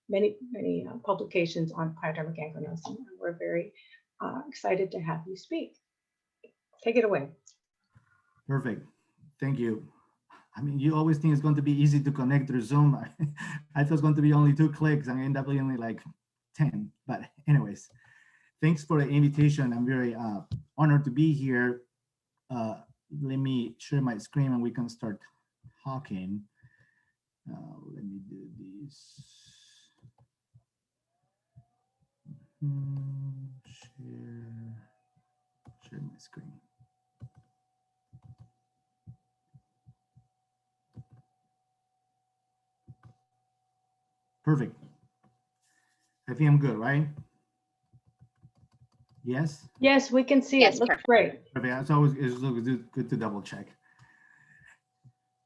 many publications on Pyoderma Gangrenosum. And we're very excited to have you speak. Take it away. Perfect. Thank you. I mean, you always think it's going to be easy to connect through Zoom. I thought it's going to be only 2 clicks and I end up being only like 10. But anyways, thanks for the invitation. I'm very honored to be here. Let me share my screen and we can start talking. Let me do this. Share my screen. Perfect. I think I'm good, right? Yes? Yes, we can see it. Looks Perfect. great. Perfect. It's always good to double check.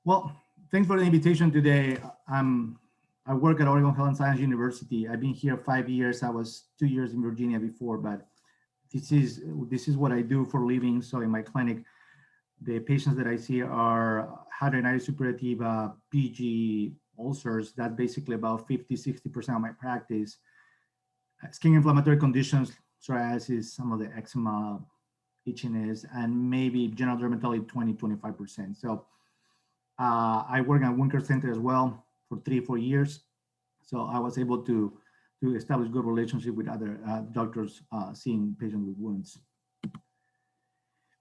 Well, thanks for the invitation today. I work at Oregon Health and Science University. I've been here 5 years. I was 2 years in Virginia before, but this is what I do for a living. So in my clinic, the patients that I see are hidradenitis suppurativa, PG, ulcers. That's basically about 50–60% of my practice. Skin inflammatory conditions, psoriasis, some of the eczema, itchiness, and maybe general dermatology 20–25%. So I work at wound care center as well for 3–4 years. So I was able to establish good relationship with other doctors seeing patients with wounds.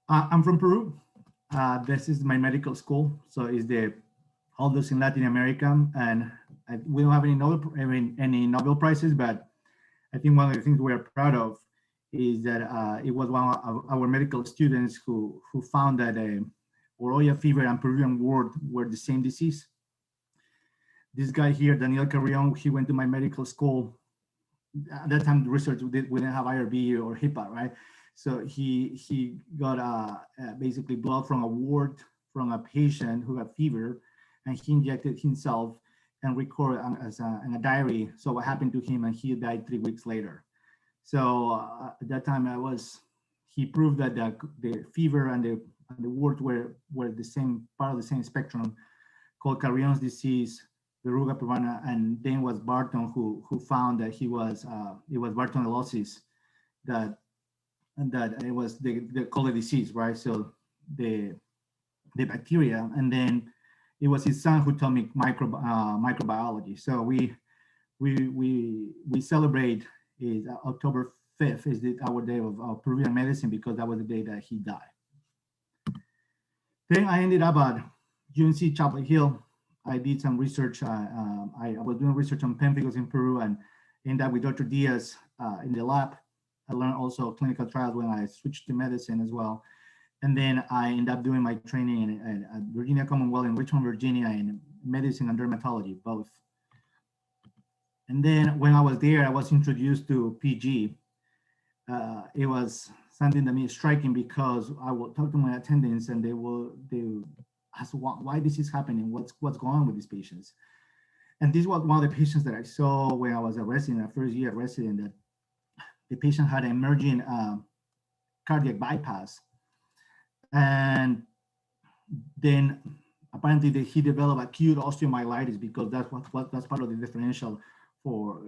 I'm from Peru. This is my medical school. So it's the oldest in Latin America, and we don't have any Nobel prizes, but I think one of the things we are proud of is that it was one of our medical students who found that Oroya fever and Peruvian wart were the same disease. This guy here, Daniel Carrion, he went to my medical school. At that time, the research we didn't have IRB or HIPAA, right? So he got basically blood from a wart from a patient who had fever, and he injected himself and recorded in a diary. So what happened to him, and he died 3 weeks later. So at that time, he proved that the fever and the wart were the same part of the same spectrum, called Carrion's disease, verruga peruana, and then was Barton who found that it was Bartonellosis, that it was the colic disease, right? So the bacteria, and then it was his son who taught me microbiology. So we celebrate is October 5th is our day of Peruvian medicine, because that was the day that he died. Then I ended up at UNC Chapel Hill. I did some research. I was doing research on pemphigus in Peru, and ended up with Dr. Diaz in the lab. I learned also clinical trials when I switched to medicine as well. And then I ended up doing my training at Virginia Commonwealth in Richmond, Virginia, in medicine and dermatology, both. And then when I was there, I was introduced to PG. It was something that made striking, because I would talk to my attendants and they ask why this is happening, what's going on with these patients. And this was one of the patients that I saw when I was a resident, a first year resident, that the patient had an emerging cardiac bypass. And then apparently he developed acute osteomyelitis, because that's part of the differential for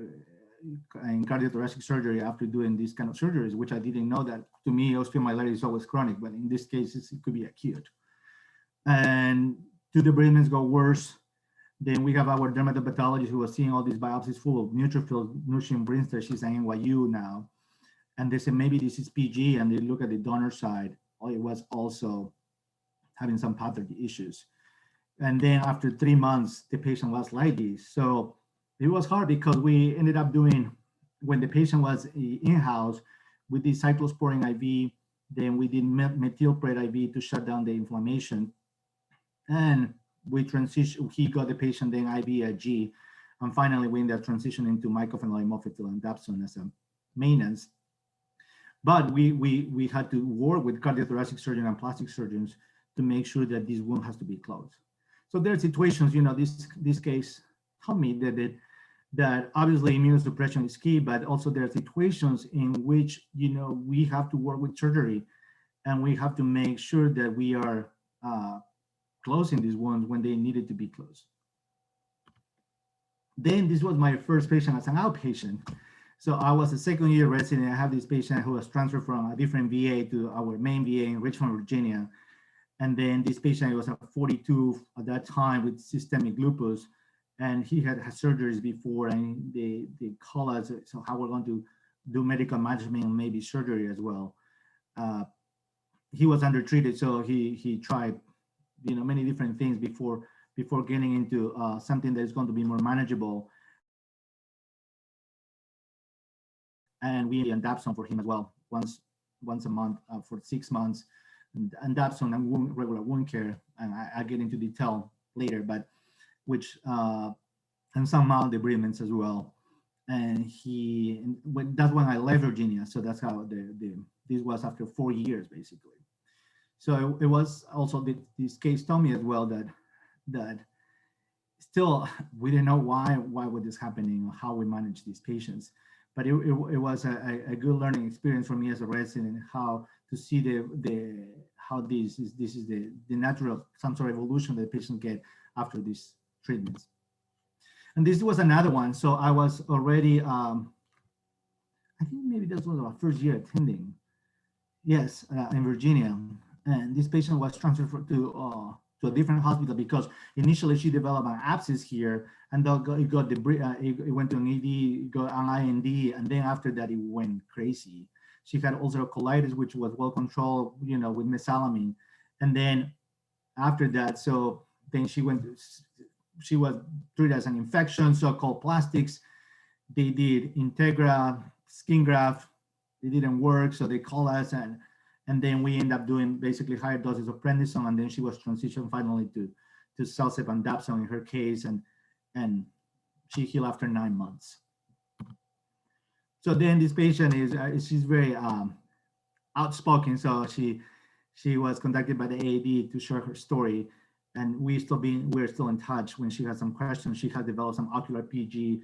in cardiothoracic surgery after doing these kind of surgeries, which I didn't know. That to me, osteomyelitis is always chronic, but in this case, it could be acute. And to the debridements go worse. Then we have our dermatopathologist who was seeing all these biopsies full of neutrophils. Nushin Brinster, she's at NYU now. And they said, maybe this is PG, and they look at the donor side. It was also having some pathology issues. And then after 3 months, the patient was like this. So it was hard, because we ended up doing, when the patient was in-house, we did cyclosporin IV, then we did methylpred IV to shut down the inflammation. And we transitioned, he got the patient then IV and finally we ended up transitioning to mycophenolate mofetil and dapsone as a maintenance. But we had to work with cardiothoracic surgeons and plastic surgeons to make sure that this wound has to be closed. So there are situations, this case taught me that obviously immunosuppression is key, but also there are situations in which, we have to work with surgery, and we have to make sure that we are closing these wounds when they needed to be closed. Then this was my first patient as an outpatient. So I was a second-year resident. I have this patient who was transferred from a different VA to our main VA in Richmond, Virginia. And then this patient was at 42 at that time with systemic lupus, and he had surgeries before, and they call us, so how we're going to do medical management and maybe surgery as well. He was undertreated, so he tried, many different things before getting into something that is going to be more manageable. And we end Dapsone for him as well, once a month for 6 months, and Dapsone and regular wound care. And I get into detail later, but which and some mild debridements as well. And that's when I left Virginia. So that's how this was after 4 years basically. So it was also this case told me as well that still we didn't know why was this happening or how we manage these patients. But it was a good learning experience for me as a resident, how to see how this is the natural some sort of evolution that patients get after these treatments. And this was another one. So I was already I think maybe this was our first year attending. Yes, in Virginia. And this patient was transferred to a different hospital because initially she developed an abscess here, and it went to an ED, got an IND, and then after that it went crazy. She had ulcerative colitis, which was well controlled, with mesalamine, and then after that, so then she was treated as an infection, so-called plastics. They did Integra, skin graft. It didn't work, so they called us, and then we end up doing basically higher doses of prednisone, and then she was transitioned finally to Celsep and Dapsone in her case, and she healed after 9 months. So then this patient she's very outspoken, so she was contacted by the AAD to share her story, and we're still in touch. When she had some questions, she had developed some ocular PG,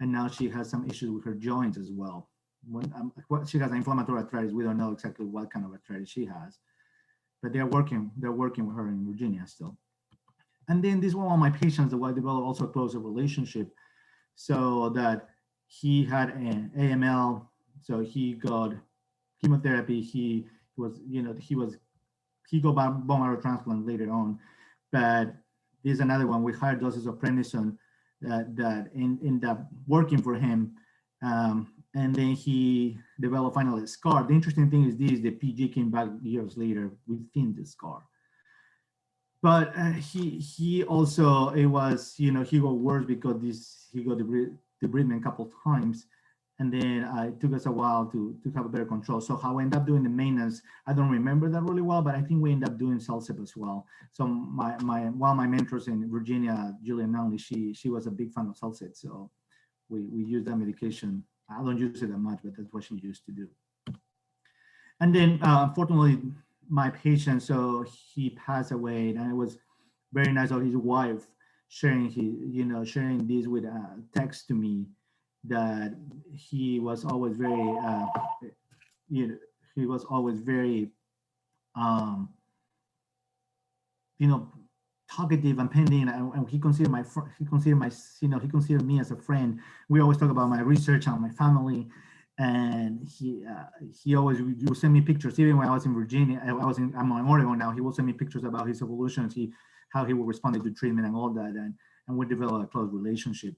and now she has some issues with her joints as well. She has inflammatory arthritis. We don't know exactly what kind of arthritis she has, but they're working with her in Virginia still. And then this one of my patients that I developed also a closer relationship, so that he had an AML, so he got chemotherapy. He got bone marrow transplant later on, but there's another one with higher doses of prednisone that ended up working for him. And then he developed finally a scar. The interesting thing is the PG came back years later within the scar. But he also, it was, he got worse because he got debridement a couple of times. And then it took us a while to have a better control. So how I ended up doing the maintenance, I don't remember that really well, but I think we ended up doing Celsep as well. So one of my mentors in Virginia, Julian Nunley, she was a big fan of Celsep. So we use that medication. I don't use it that much, but that's what she used to do. And then unfortunately, my patient, so he passed away, and it was very nice of his wife sharing this with text to me, that he was always very, talkative and pending, and he considered me as a friend. We always talk about my research on my family, and he always would send me pictures. Even when I was in Virginia, I'm in Oregon now. He will send me pictures about his evolution, how he will respond to treatment and all that, and we developed a close relationship.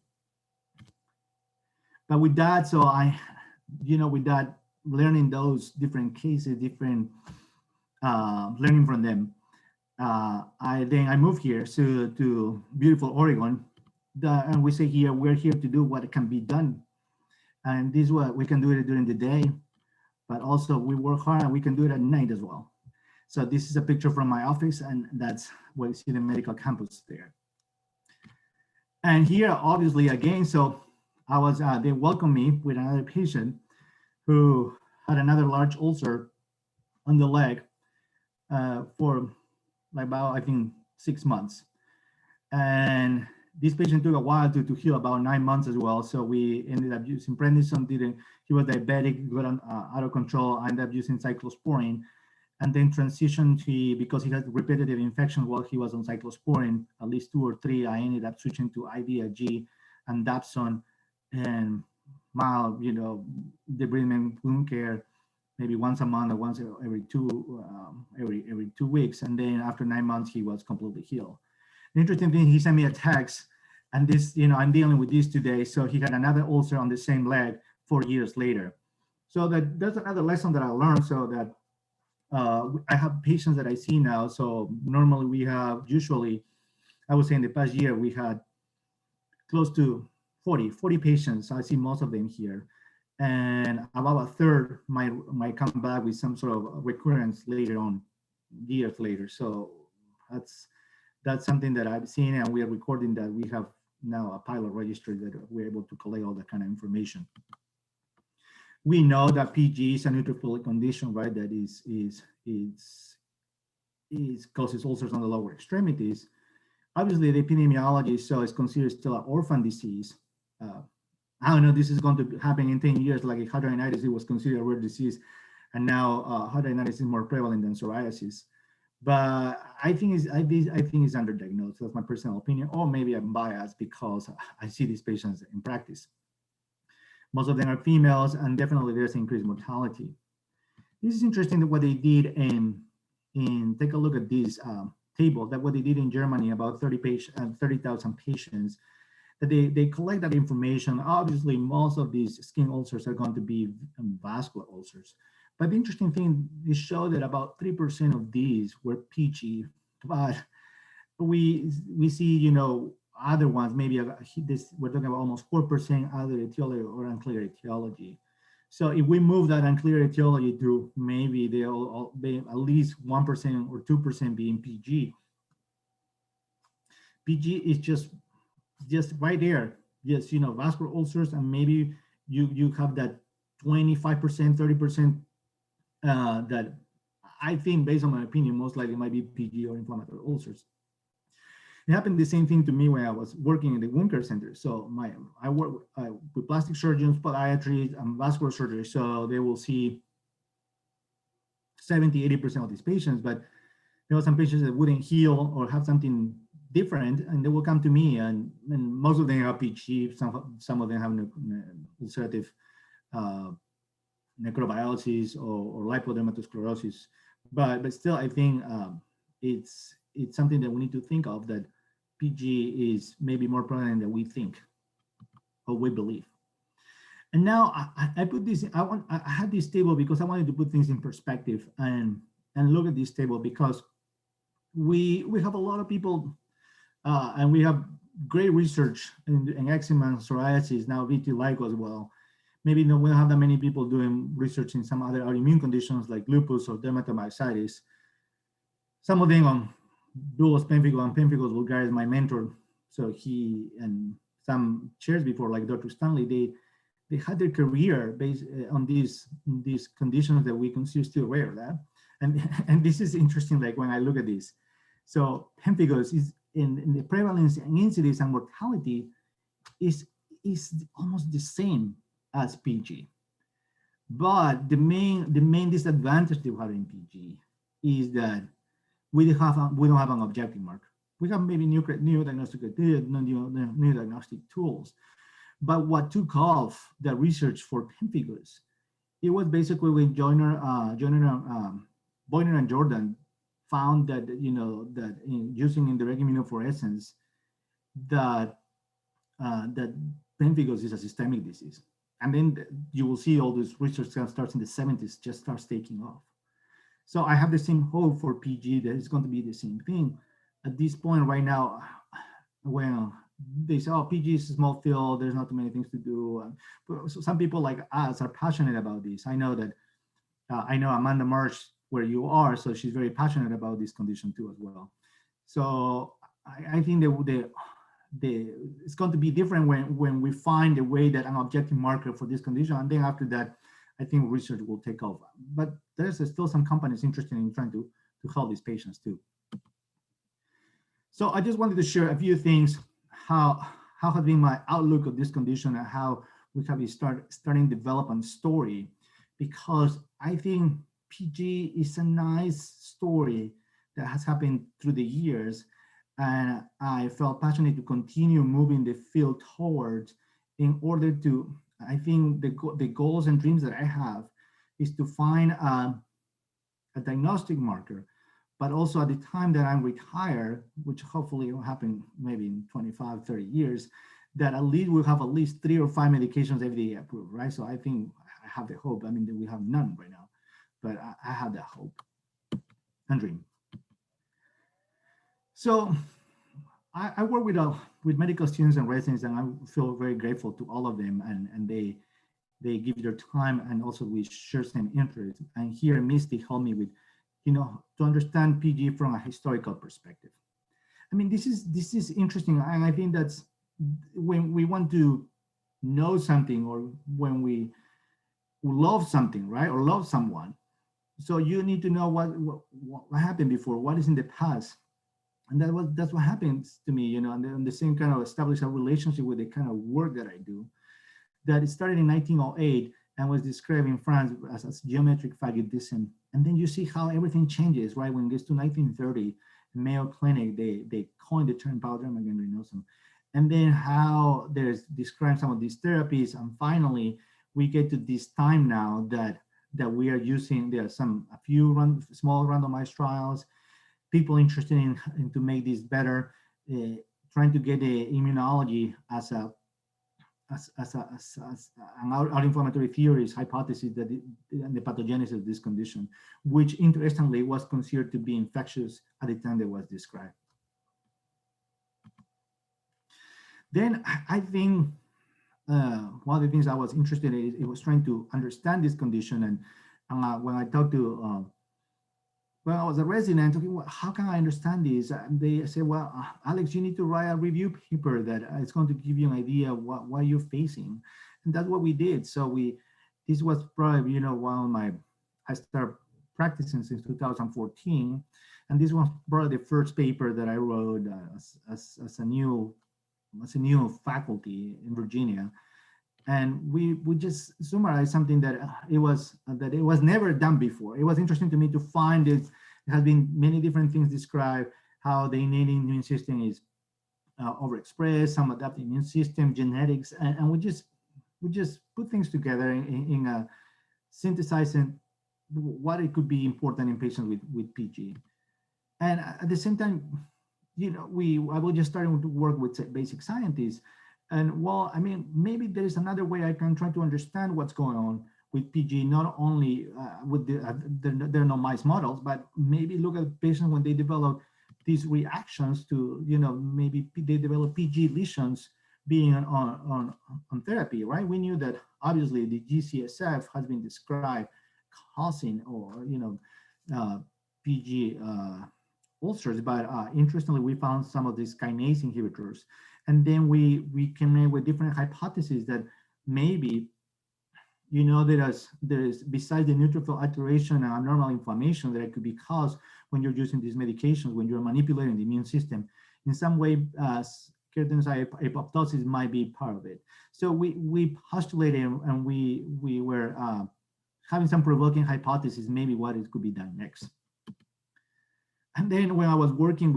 But with that, so with that, learning those different cases, learning from them. I moved here to beautiful Oregon, and we say here, we're here to do what can be done. And this is what we can do it during the day, but also we work hard and we can do it at night as well. So this is a picture from my office, and that's where you see the medical campus there. And here, obviously, again, so they welcomed me with another patient who had another large ulcer on the leg for about, I think, 6 months. And this patient took a while to heal, about 9 months as well. So we ended up using prednisone. He was diabetic, got out of control. I ended up using cyclosporine, and then transitioned because he had repetitive infections while he was on cyclosporine, at least 2 or 3. I ended up switching to IVIG and Dapsone, and mild, debridement wound care, maybe once a month or once every 2 weeks, and then after 9 months he was completely healed. The interesting thing, he sent me a text, and this, I'm dealing with this today. So he had another ulcer on the same leg 4 years later. So that's another lesson that I learned. So that I have patients that I see now. So normally we have, usually, I would say in the past year, we had close to 40 patients. I see most of them here. And about a third might come back with some sort of recurrence later on, years later. So that's something that I've seen, and we are recording that. We have now a pilot registry that we're able to collect all that kind of information. We know that PG is a neutrophilic condition, right? That causes ulcers on the lower extremities. Obviously, the epidemiology, so it's considered still an orphan disease. I don't know, this is going to happen in 10 years, like hidradenitis, it was considered a rare disease, and now hidradenitis is more prevalent than psoriasis. But I think it's underdiagnosed. That's my personal opinion, or maybe I'm biased because I see these patients in practice. Most of them are females, and definitely there's increased mortality. This is interesting that what they did in take a look at this table, that what they did in Germany, about 30,000 patients, that they collect that information. Obviously, most of these skin ulcers are going to be vascular ulcers. But the interesting thing, they show that about 3% of these were PG, but we see, other ones, maybe we're talking about almost 4% other etiology or unclear etiology. So if we move that unclear etiology to maybe they'll be at least 1% or 2% being PG. PG is just right there. Yes, vascular ulcers, and maybe you have that 25%, 30% that I think, based on my opinion, most likely might be PG or inflammatory ulcers. It happened the same thing to me when I was working in the wound care center. So I work with plastic surgeons, podiatry, and vascular surgery. So they will see 70, 80% of these patients, but there were some patients that wouldn't heal or have something different, and they will come to me, and most of them have PG, some of them have ulcerative necrobiopsies or lipodermatosclerosis, but still, I think it's something that we need to think of, that PG is maybe more prevalent than we think or we believe. And now I put this. I had this table because I wanted to put things in perspective and look at this table, because we have a lot of people and we have great research in eczema and psoriasis, now vitiligo as well. Maybe we don't have that many people doing research in some other autoimmune conditions like lupus or dermatomyositis. Some of them on bullous pemphigus, and pemphigus vulgaris, my mentor. So he and some chairs before, like Dr. Stanley, they had their career based on these conditions that we consider still rare. That and this is interesting. Like when I look at this, so pemphigus is in the prevalence and incidence and mortality is almost the same as PG. But the main disadvantage to having PG is that we don't have an objective marker. We have maybe new diagnostic tools. But what took off the research for pemphigus, it was basically when Boyner and Jordan found that that in using indirect immunofluorescence that pemphigus is a systemic disease. And then you will see all this research that starts in the 70s just starts taking off. So I have the same hope for PG that it's going to be the same thing. At this point right now, well, they say, oh, PG is a small field, there's not too many things to do. But some people like us are passionate about this. I know that, I know Amanda Marsh, where you are, so she's very passionate about this condition too as well. So I think that it's going to be different when we find a way that an objective marker for this condition, and then after that, I think research will take over. But there's still some companies interested in trying to help these patients too. So I just wanted to share a few things, how has been my outlook of this condition and how we have starting development story, because I think PG is a nice story that has happened through the years. And I felt passionate to continue moving the field towards in order to, I think the goals and dreams that I have is to find a diagnostic marker, but also at the time that I'm retired, which hopefully will happen maybe in 25, 30 years, that at least we'll have at least 3 or 5 medications FDA approved, right? So I think I have the hope. I mean, we have none right now, but I have that hope and dream. So I work with medical students and residents, and I feel very grateful to all of them, and they give their time, and also we share same interests. And here Misty helped me with, to understand PG from a historical perspective. I mean, this is interesting, and I think that's when we want to know something, or when we love something, right, or love someone. So you need to know what happened before, what is in the past, and that's what happens to me, and then the same kind of establish a relationship with the kind of work that I do. That it started in 1908 and was described in France as geometric phagocytism. And then you see how everything changes, right? When it gets to 1930, Mayo Clinic, they coined the term Pyoderma Gangrenosum. And then how there's described some of these therapies. And finally, we get to this time now that we are using, there are a few small randomized trials, people interested in to make this better, trying to get the immunology as an out-inflammatory theories hypothesis that the pathogenesis of this condition, which interestingly was considered to be infectious at the time that was described. Then I think one of the things I was interested in, it was trying to understand this condition. And when I talked to when I was a resident, talking, well, how can I understand this? And they say, well, Alex, you need to write a review paper that is going to give you an idea of what you're facing. And that's what we did. So this was probably, while I started practicing since 2014. And this was probably the first paper that I wrote as a new faculty in Virginia. And we just summarized something that it was never done before. It was interesting to me to find it. There has been many different things described, how the innate immune system is overexpressed, some adaptive immune system, genetics, and we just put things together in a synthesizing what it could be important in patients with PG. And at the same time, I was just starting to work with basic scientists. And well, I mean, maybe there is another way I can try to understand what's going on with PG, not only with there are no mice models, but maybe look at patients when they develop these reactions to, maybe they develop PG lesions being on therapy, right? We knew that obviously the GCSF has been described causing or, PG ulcers, but interestingly, we found some of these kinase inhibitors. And then we came in with different hypotheses that maybe, there's besides the neutrophil alteration and abnormal inflammation that it could be caused when you're using these medications, when you're manipulating the immune system, in some way, keratinocyte apoptosis might be part of it. So we postulated and we were having some provoking hypotheses, maybe what it could be done next. And then when I was working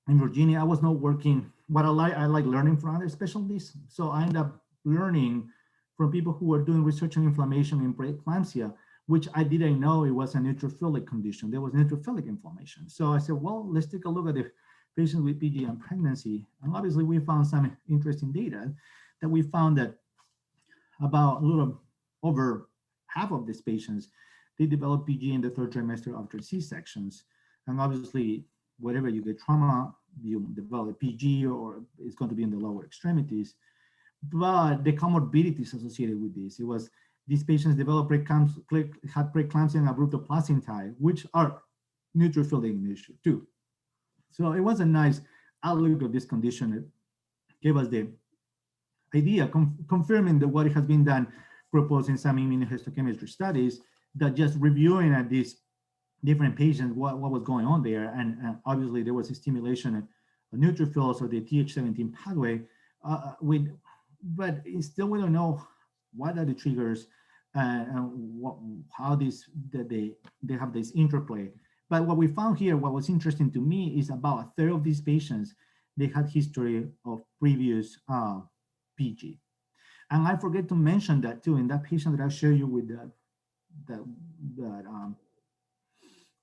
in Virginia, I was not working, what I like learning from other specialties. So I ended up learning from people who were doing research on inflammation in preeclampsia, which I didn't know it was a neutrophilic condition. There was neutrophilic inflammation. So I said, well, let's take a look at the patients with PG and pregnancy. And obviously we found some interesting data that we found that about a little over half of these patients, they develop PG in the 3rd trimester after C-sections. And obviously, wherever you get trauma, you develop PG, or it's going to be in the lower extremities. But the comorbidities associated with this, it was these patients developed had preeclampsia and abrupto placentae, which are neutrophilic in issue too. So it was a nice outlook of this condition. It gave us the idea, confirming that what has been done, proposing some immunohistochemistry studies, that just reviewing at these different patients what was going on there, and obviously there was a stimulation of neutrophils or the Th17 pathway, but still we don't know what are the triggers and how they have this interplay But what we found here, what was interesting to me, is about a third of these patients, they had history of previous PG. And I forget to mention that too, in that patient that I showed you with that, that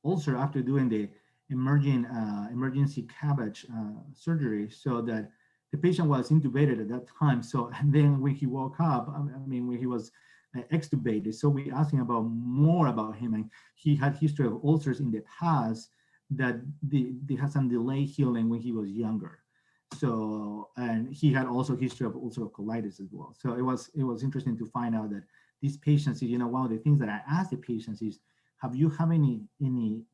ulcer after doing the emergency cabbage surgery, so that the patient was intubated at that time. So, and then when he woke up, I mean, when he was extubated, so we asked him about more about him, and he had history of ulcers in the past that they had some delayed healing when he was younger. So, and he had also history of ulcerative colitis as well. So it was interesting to find out that these patients, you know, one of the things that I asked the patients is, have you have any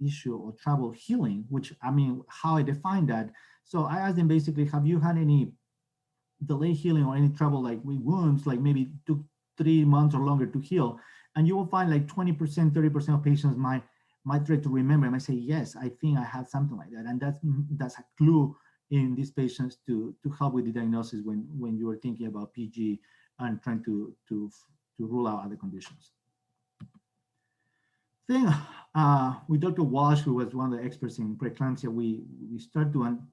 issue or trouble healing? Which, I mean, how I define that. So I asked them basically, have you had any delay healing or any trouble like with wounds, like maybe 2-3 months or longer to heal? And you will find like 20%, 30% of patients might try to remember. I might say, yes, I think I had something like that. And that's a clue in these patients to help with the diagnosis when you are thinking about PG and trying to rule out other conditions. Thing with Dr. Walsh, who was one of the experts in preeclampsia, we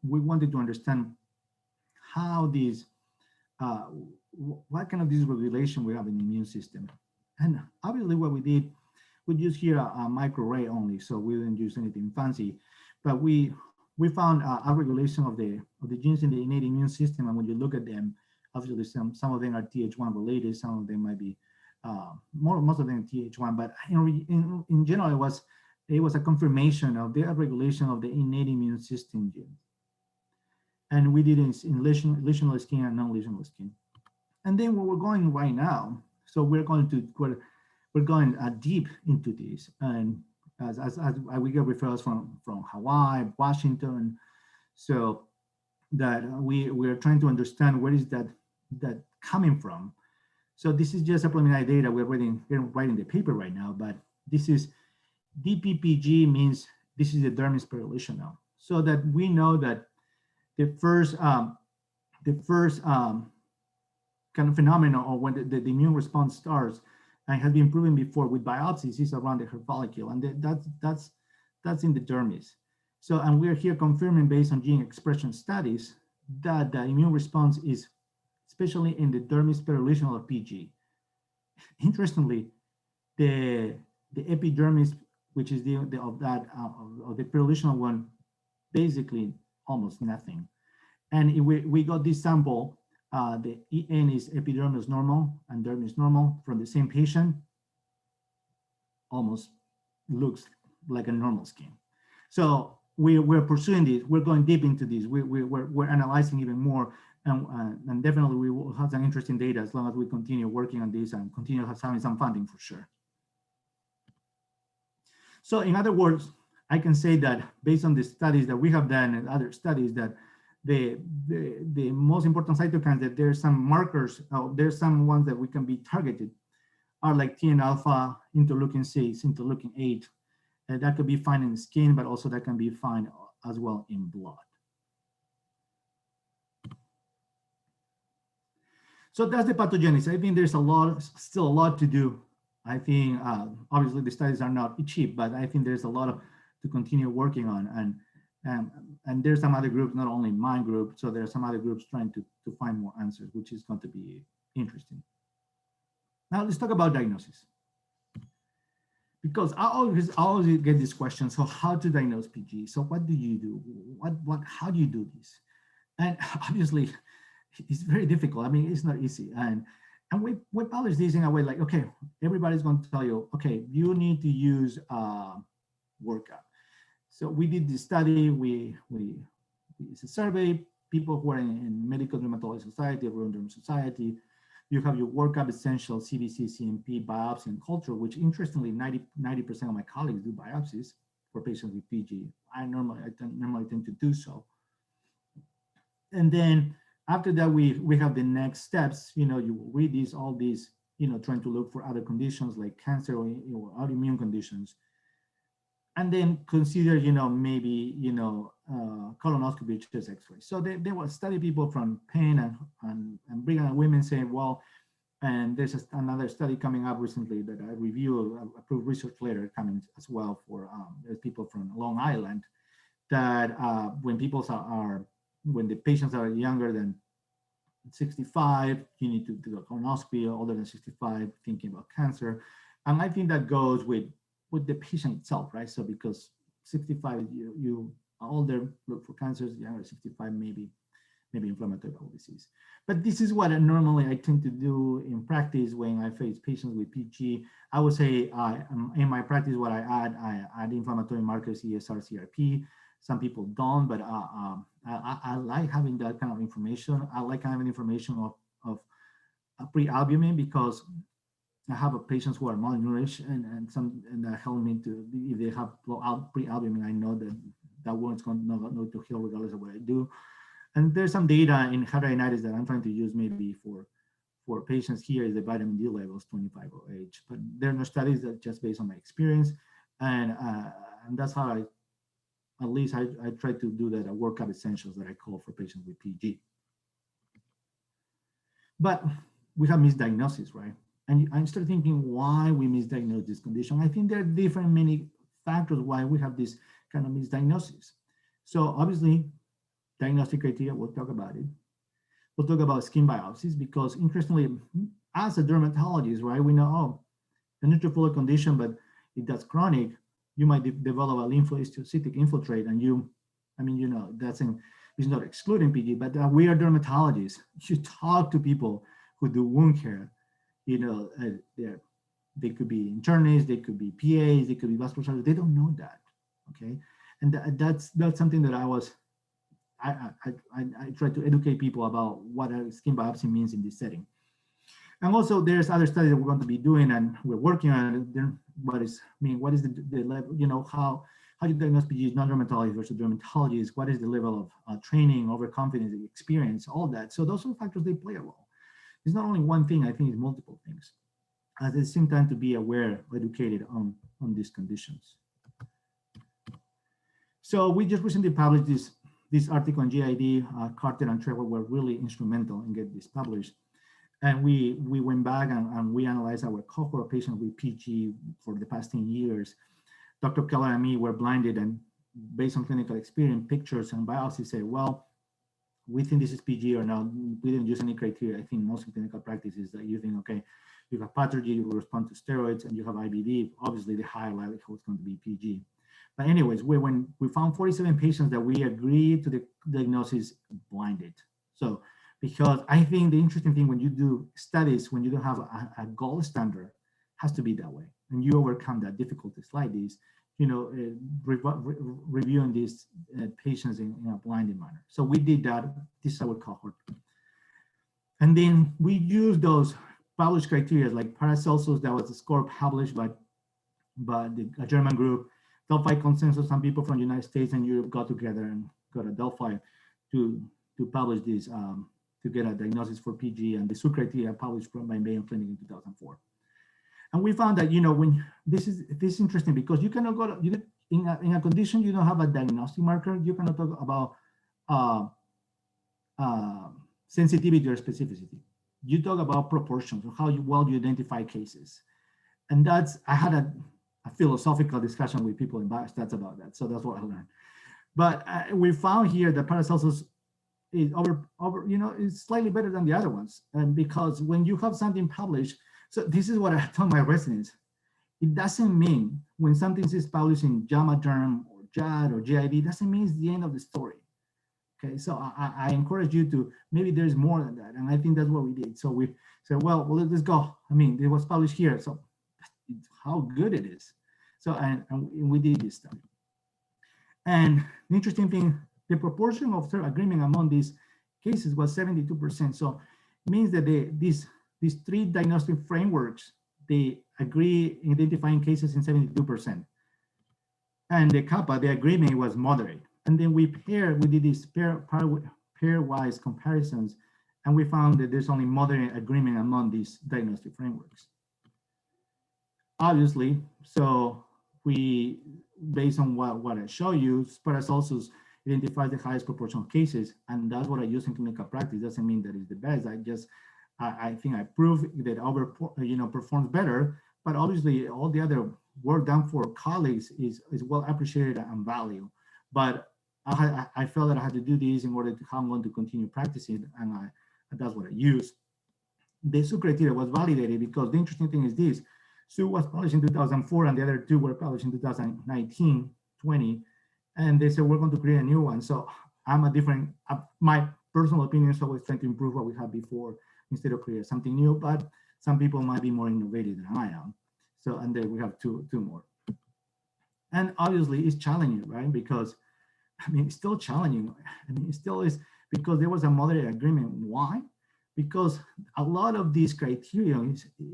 wanted to understand how these what kind of dysregulation we have in the immune system. And obviously what we did, we used here a microarray only, so we didn't use anything fancy, but we found a regulation of the genes in the innate immune system. And when you look at them, obviously some of them are Th1 related, some of them might be most of them Th1, but in general, it was a confirmation of the regulation of the innate immune system genes. And we did it in lesional skin and non-lesional skin. And then where we're going right now, so we're going deep into this, and as we get referrals from Hawaii, Washington, so that we're trying to understand where is that coming from. So this is just a preliminary data. We're writing the paper right now, but this is DPPG means this is the derm spirulational. So that we know that the first kind of phenomenon, or when the immune response starts, and has been proven before with biopsies, is around the hair follicle, and that's in the dermis. So, and we're here confirming based on gene expression studies that the immune response is especially in the dermis spirulational of PG. Interestingly, the epidermis, which is the spirulational one, basically almost nothing. And we got this sample, the EN is epidermis normal and dermis normal from the same patient, almost looks like a normal skin. So we're pursuing this, we're going deep into this, we're analyzing even more. And definitely we will have some interesting data as long as we continue working on this and continue having some funding for sure. So in other words, I can say that based on the studies that we have done and other studies, that the most important cytokines, that there's some markers, there's some ones that we can be targeted, are like TNF alpha, interleukin 6, interleukin 8, and that could be found in the skin, but also that can be found as well in blood. So that's the pathogenesis. I think there's still a lot to do. I think obviously the studies are not cheap, but I think there's a lot to continue working on. And there's some other groups, not only my group, so there are some other groups trying to find more answers, which is going to be interesting. Now let's talk about diagnosis. Because I always get this question, so how to diagnose PG? So what do you do? How do you do this? And obviously, it's very difficult. I mean, it's not easy. And we publish this in a way like, okay, everybody's going to tell you, okay, you need to use workup. So we did this study. It's a survey, people who are in Medical Dermatology Society, Rural Derm Society. You have your workup essential, CBC, CMP, biopsy, and culture, which interestingly, 90% of my colleagues do biopsies for patients with PG. I normally tend to do so. And then after that, we have the next steps. You will read all these, trying to look for other conditions like cancer or autoimmune conditions. And then consider, maybe, colonoscopy, chest x-ray. So they will study people from pain and bring on women saying, well, And there's another study coming up recently that I review, approved research later coming as well for there's people from Long Island that when when the patients are younger than 65, you need to do a colonoscopy, older than 65, thinking about cancer. And I think that goes with the patient itself, right? So because 65, you older, look for cancers, younger 65, maybe inflammatory bowel disease. But this is what normally I tend to do in practice when I face patients with PG. I would say in my practice, what I add inflammatory markers, ESR, CRP. Some people don't, but I like having that kind of information. I like having information of pre-albumin because I have patients who are malnourished and that help me to, if they have pre-albumin, I know that wound's going to heal regardless of what I do. And there's some data in hidradenitis that I'm trying to use maybe for patients here is the vitamin D levels 25 OH, but there are no studies that just based on my experience. And that's how at least I try to do that at workup essentials that I call for patients with PG. But we have misdiagnosis, right? And I started thinking why we misdiagnose this condition. I think there are many factors why we have this kind of misdiagnosis. So obviously, diagnostic criteria, we'll talk about it. We'll talk about skin biopsies because interestingly, as a dermatologist, right, we know, oh, a neutrophilic condition, but if that's chronic, you might develop a lymphocytic infiltrate and it's not excluding PG, but we are dermatologists. You talk to people who do wound care, they could be internists, they could be PAs, they could be vascular surgeons, they don't know that, okay? And that's something that I try to educate people about what a skin biopsy means in this setting. And also there's other studies that we're going to be doing and we're working on what is the level, how you diagnose PG non-dermatologists versus dermatologists, what is the level of training, overconfidence, experience, all that. So those are factors, they play a role. It's not only one thing, I think it's multiple things. At the same time to be aware, educated on these conditions. So we just recently published this article on GID. Carter and Trevor were really instrumental in getting this published. And we went back and we analyzed our cohort of patients with PG for the past 10 years. Dr. Keller and me were blinded and based on clinical experience, pictures and biopsy said, well, we think this is PG or not. We didn't use any criteria. I think most clinical practice is that you think, okay, you have pathogen, you respond to steroids, and you have IBD, obviously the higher likelihood is going to be PG. But anyways, when we found 47 patients that we agreed to the diagnosis blinded. So, because I think the interesting thing when you do studies, when you don't have a gold standard, has to be that way. And you overcome that difficulties like this, reviewing these patients in a blinded manner. So we did that. This is our cohort. And then we used those published criteria like Paracelsus, that was a score published by a German group, Delphi consensus, some people from the United States and Europe got together and got a Delphi to publish this, to get a diagnosis for PG, and the SU criteria published by Mayo Clinic in 2004. And we found that, when this is interesting because you cannot go to, in a condition you don't have a diagnostic marker, you cannot talk about sensitivity or specificity. You talk about proportions or how well you identify cases. And I had a philosophical discussion with people in biostats about that. So that's what I learned. But we found here that Paracelsus is is slightly better than the other ones. And because when you have something published, so this is what I tell my residents, it doesn't mean when something is published in JAMA Derm or JAD or GID, doesn't mean it's the end of the story. Okay, so I encourage you to, maybe there's more than that. And I think that's what we did. So we said, well, let's go. I mean, it was published here. So how good it is. So, and we did this study. And the interesting thing, the proportion of agreement among these cases was 72%. So it means that these three diagnostic frameworks, they agree in identifying cases in 72%. And the kappa, the agreement was moderate. And then we did these pairwise comparisons, and we found that there's only moderate agreement among these diagnostic frameworks. Obviously, so we, based on what I show you, Paracelsus identifies the highest proportion of cases, and that's what I use in clinical practice. Doesn't mean that it's the best. I think I proved that our performs better, but obviously all the other work done for colleagues is well appreciated and valued. But I felt that I had to do this in order to how I'm going to continue practicing, and that's what I use. The SU criteria was validated because the interesting thing is this: SU was published in 2004, and the other two were published in 2019, 20, and they said we're going to create a new one. So I'm a different. My personal opinion is always trying to improve what we had before instead of create something new. But some people might be more innovative than I am. So and then we have two more. And obviously, it's challenging, right? Because I mean, it's still challenging. I mean, it still is because there was a moderate agreement. Why? Because a lot of these criteria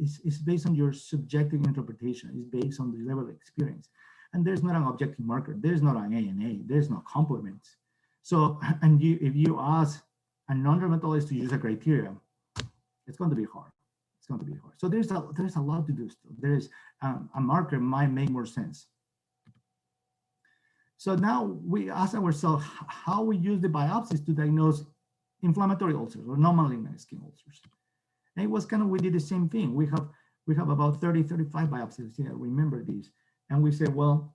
is based on your subjective interpretation. It's based on the level of experience. And there's not an objective marker. There's not an ANA. There's no complements. So, and if you ask a non-dermatologist to use a criteria, it's going to be hard. It's going to be hard. So there's a lot to do still. There is a marker might make more sense. So now we ask ourselves how we use the biopsies to diagnose inflammatory ulcers or non-malignant skin ulcers. And it was kind of, we did the same thing. We have about 30, 35 biopsies. Yeah, remember these. And we said, well,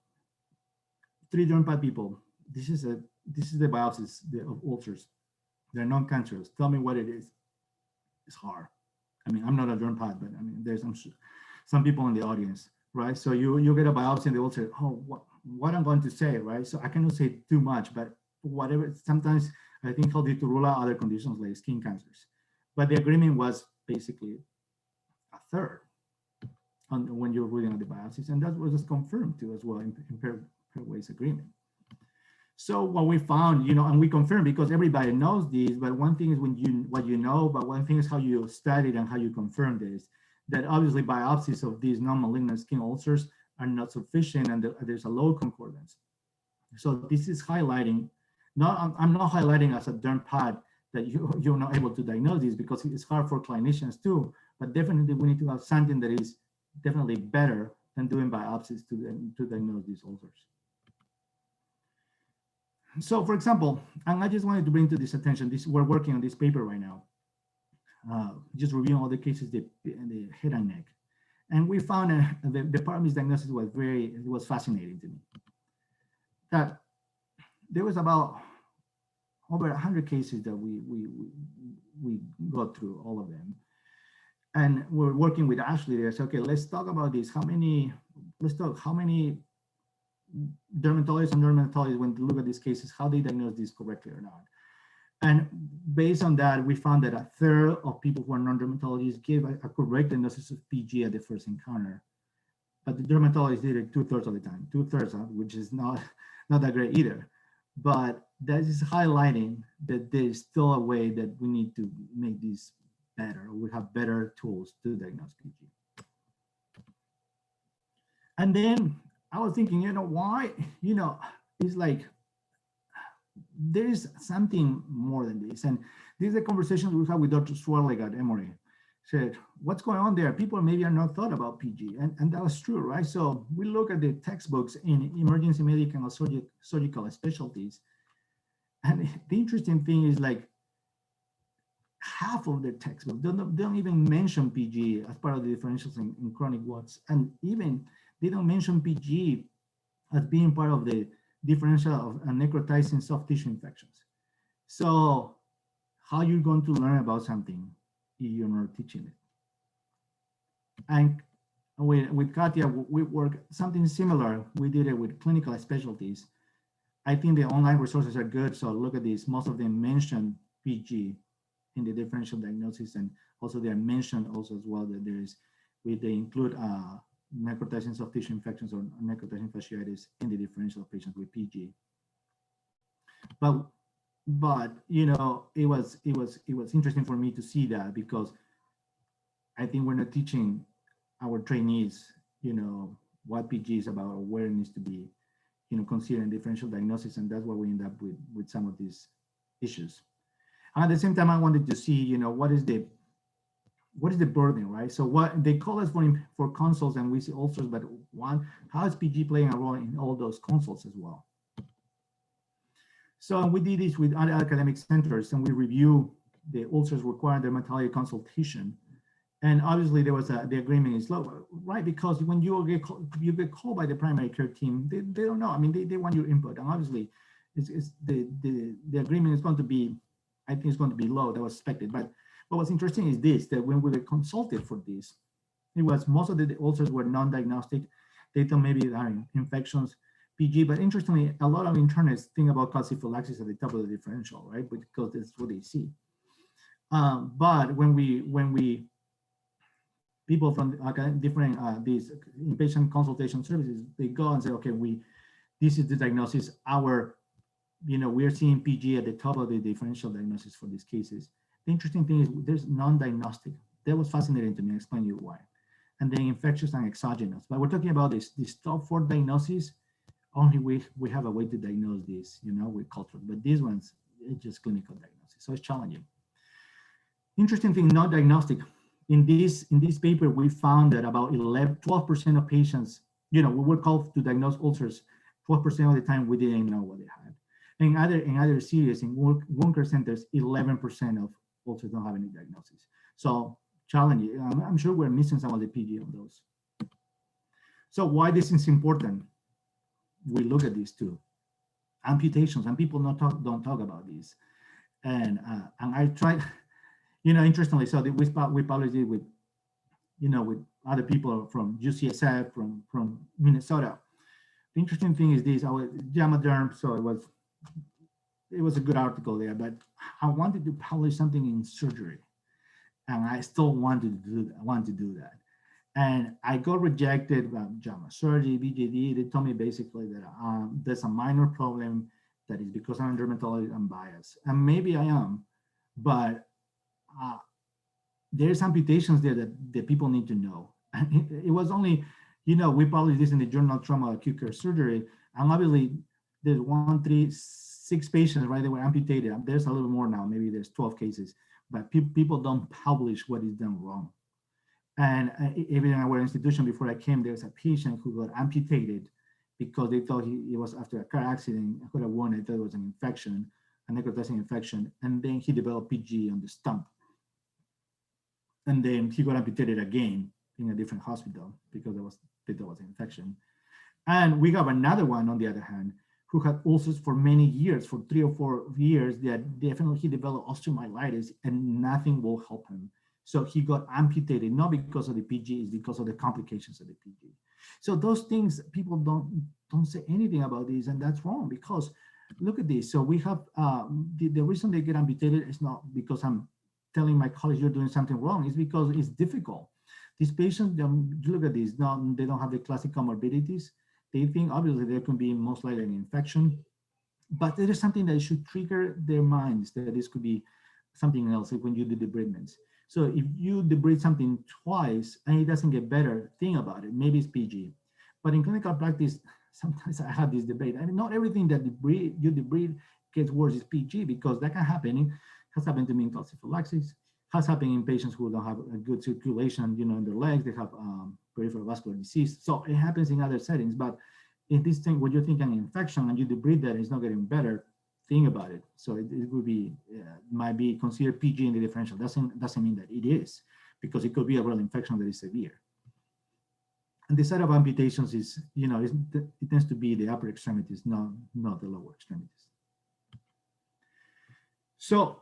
3 derm pad people, this is the biopsies of ulcers. They're non-cancerous. Tell me what it is. It's hard. I mean, I'm not a derm pad, but I mean, there's some people in the audience, right? So you get a biopsy and they will say, oh, what I'm going to say, right? So I cannot say too much, but whatever, sometimes I think healthy to rule out other conditions like skin cancers. But the agreement was basically a third on when you're reading the biopsies, and that was confirmed too as well in Pairway's agreement. So what we found, and we confirmed because everybody knows this, but one thing is what you know, but one thing is how you studied and how you confirm this, that obviously biopsies of these non-malignant skin ulcers are not sufficient and there's a low concordance. So this is highlighting, I'm not highlighting as a derm pad that you're not able to diagnose this because it's hard for clinicians too, but definitely we need to have something that is definitely better than doing biopsies to diagnose these ulcers. So for example, and I just wanted to bring to this attention, we're working on this paper right now, just reviewing all the cases, the head and neck. And we found the part misdiagnosis was fascinating to me. That there was about over 100 cases that we got through all of them. And we're working with Ashley there. So, okay, let's talk about this. How many dermatologists and dermatologists, when they look at these cases, how they diagnose this correctly or not. And based on that, we found that a third of people who are non-dermatologists gave a correct diagnosis of PG at the first encounter. But the dermatologists did it 2/3 of the time, 2/3, which is not that great either. But that is highlighting that there's still a way that we need to make this better. We have better tools to diagnose PG. And then I was thinking, why? It's like there's something more than this. And this is a conversation we had with Dr. Swarlig at Emory. Said, what's going on there? People maybe are not thought about PG. And that was true, right? So we look at the textbooks in emergency medical and surgical specialties. And the interesting thing is like half of the textbooks don't even mention PG as part of the differentials in chronic warts. And even they don't mention PG as being part of the differential of necrotizing soft tissue infections. So how you're going to learn about something if you're not teaching it? And with Katia, we work something similar. We did it with clinical specialties. I think the online resources are good. So look at this. Most of them mention PG in the differential diagnosis, and also they are mentioned also as well that they include necrotizing soft tissue infections or necrotizing fasciitis in the differential of patients with PG. But it was interesting for me to see that because I think we're not teaching our trainees, what PG is about or where it needs to be, considering differential diagnosis, and that's why we end up with some of these issues. And at the same time, I wanted to see, what is the burden, right? So what they call us for consults, and we see ulcers, but how is PG playing a role in all those consults as well? So we did this with other academic centers, and we review the ulcers require dermatology consultation. And obviously there was the agreement is low, right? Because when you get called by the primary care team, they don't know. I mean, they want your input. And obviously it's the agreement is going to be, I think it's going to be low. That was expected. But what was interesting is this, that when we were consulted for this, it was most of the ulcers were non-diagnostic. They thought maybe they are infections, PG, but interestingly, a lot of internists think about calciphylaxis at the top of the differential, right? Because that's what they see. But when we people from different these inpatient consultation services, they go and say, okay, this is the diagnosis. We're seeing PG at the top of the differential diagnosis for these cases. The interesting thing is there's non-diagnostic. That was fascinating to me. I'll explain you why. And then infectious and exogenous. But we're talking about this top 4 diagnoses. Only we have a way to diagnose this, with culture. But these ones, it's just clinical diagnosis. So it's challenging. Interesting thing, non-diagnostic. In this paper, we found that about 12% of patients, we were called to diagnose ulcers. 12% of the time we didn't know what they had. In other series, in wound care centers, 11% of ulcers don't have any diagnosis. So challenging. I'm sure we're missing some of the PG on those. So why this is important? We look at these too. Amputations, and people don't talk about these. And I tried, interestingly, so we published it with, with other people from UCSD, from Minnesota. The interesting thing is this, I was Derm, so it was a good article there, but I wanted to publish something in surgery, and I still want to do that. And I got rejected by JAMA Surgery, BJD. They told me basically that there's a minor problem that is because I'm a dermatologist, I'm biased. And maybe I am, but there's amputations there that people need to know. And it was only, we published this in the Journal of Trauma Acute Care Surgery, and obviously there's 6 patients, right, that were amputated. There's a little more now, maybe there's 12 cases, but people don't publish what is done wrong. And even in our institution, before I came, there's a patient who got amputated because they thought he was after a car accident, got a wound, they thought it was an infection, a necrotizing infection, and then he developed PG on the stump. And then he got amputated again in a different hospital because they thought it was an infection. And we have another one, on the other hand, who had ulcers for many years, for 3 or 4 years, that definitely he developed osteomyelitis and nothing will help him. So he got amputated, not because of the PG, it's because of the complications of the PG. So those things, people don't say anything about these, and that's wrong, because look at this. So we have, the reason they get amputated is not because I'm telling my colleagues you're doing something wrong, it's because it's difficult. These patients, look at this, they don't have the classic comorbidities. They think obviously there can be most likely an infection, but there is something that should trigger their minds that this could be something else, like when you do debridements. So if you debride something twice and it doesn't get better, think about it. Maybe it's PG. But in clinical practice, sometimes I have this debate. I mean, not everything that you debride gets worse is PG, because that can happen. It has happened to me in calciphylaxis, has happened in patients who don't have a good circulation, in their legs, they have peripheral vascular disease. So it happens in other settings. But in this thing, when you think an infection and you debride that, it's not getting better, think about it. So it would be, might be considered PG in the differential. Doesn't mean that it is, because it could be a real infection that is severe. And the side of amputations is, it tends to be the upper extremities, not the lower extremities. So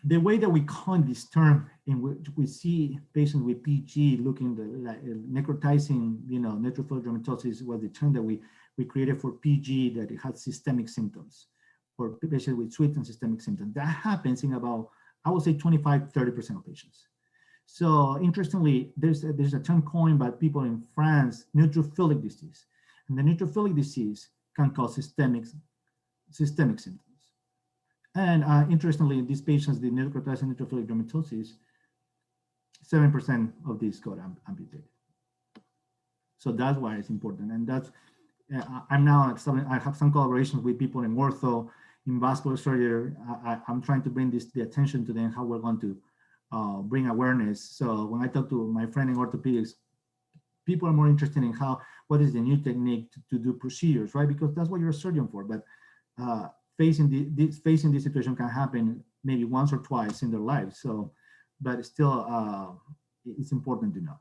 the way that we coin this term, in which we see patients with PG looking like necrotizing, neutrophilic dermatosis, was the term that we created for PG, that it had systemic symptoms, for patients with sweet and systemic symptoms. That happens in about, I would say, 25–30% of patients. So interestingly, there's a term coined by people in France, neutrophilic disease. And the neutrophilic disease can cause systemic symptoms. And interestingly, these patients, the necrotizing neutrophilic dermatosis, 7% of these got amputated. So that's why it's important. And that's, I have some collaborations with people in ortho, in vascular surgery. I'm trying to bring the attention to them, how we're going to bring awareness. So when I talk to my friend in orthopedics, people are more interested in what is the new technique to do procedures, right? Because that's what you're a surgeon for. But facing this situation can happen maybe once or twice in their life. So, but still, it's important to know.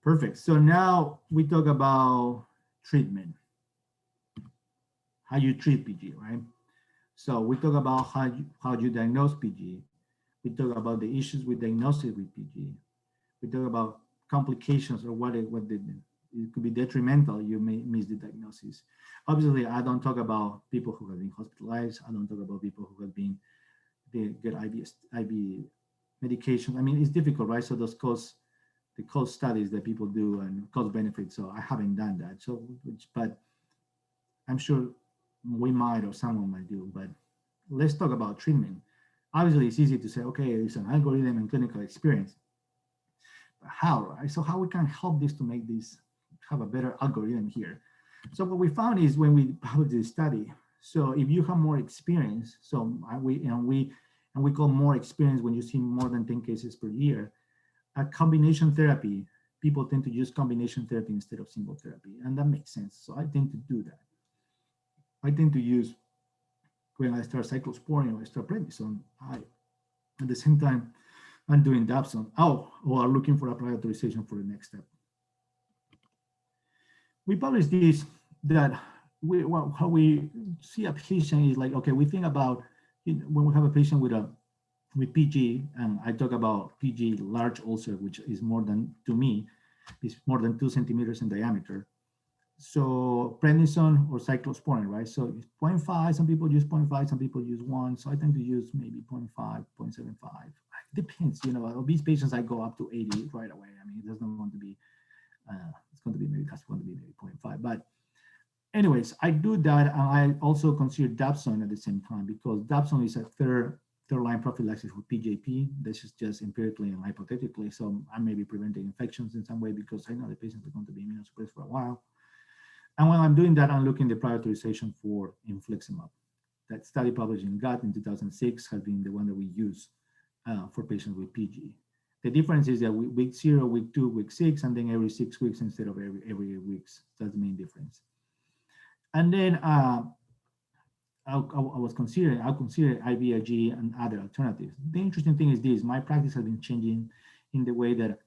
Perfect. So now we talk about treatment, how you treat PG, right? So we talk about how you diagnose PG. We talk about the issues with diagnosis with PG. We talk about complications or it could be detrimental. You may miss the diagnosis. Obviously, I don't talk about people who have been hospitalized. I don't talk about people who have been they get IV medication. I mean, it's difficult, right? So the cost studies that people do and cost benefits. So I haven't done that. So, but I'm sure we might or someone might do. But let's talk about treatment. Obviously, it's easy to say, okay, it's an algorithm and clinical experience. But how, right? So how we can help this to make this have a better algorithm here. So what we found is when we published this study, so if you have more experience, so we call more experience when you see more than 10 cases per year, a combination therapy, people tend to use combination therapy instead of single therapy, and that makes sense. So I tend to do that. I tend to use, when I start cyclosporine or I start prednisone, at the same time, I'm doing Dapsone, or looking for a prior authorization for the next step. We published this, that how we see a patient is like, okay, we think about when we have a patient with PG, and I talk about PG large ulcer, which is more than, to me, is more than 2 centimeters in diameter. So prednisone or cyclosporine, right? So it's 0.5, some people use 0.5, some people use 1. So I tend to use maybe 0.5, 0.75. It depends, obese patients, I go up to 80 right away. I mean, it doesn't want to be, it's going to be maybe 0.5. But anyways, I do that, and I also consider Dapsone at the same time, because Dapsone is a third line prophylaxis for PJP. This is just empirically and hypothetically. So I may be preventing infections in some way because I know the patients are going to be immunosuppressed for a while. And when I'm doing that, I'm looking at the prior authorization for infliximab. That study published in Gut in 2006 has been the one that we use for patients with PG. The difference is that week 0, week 2, week 6, and then every 6 weeks instead of every 8 weeks. That's the main difference. And then I'll consider IVIG and other alternatives. The interesting thing is this: my practice has been changing in the way that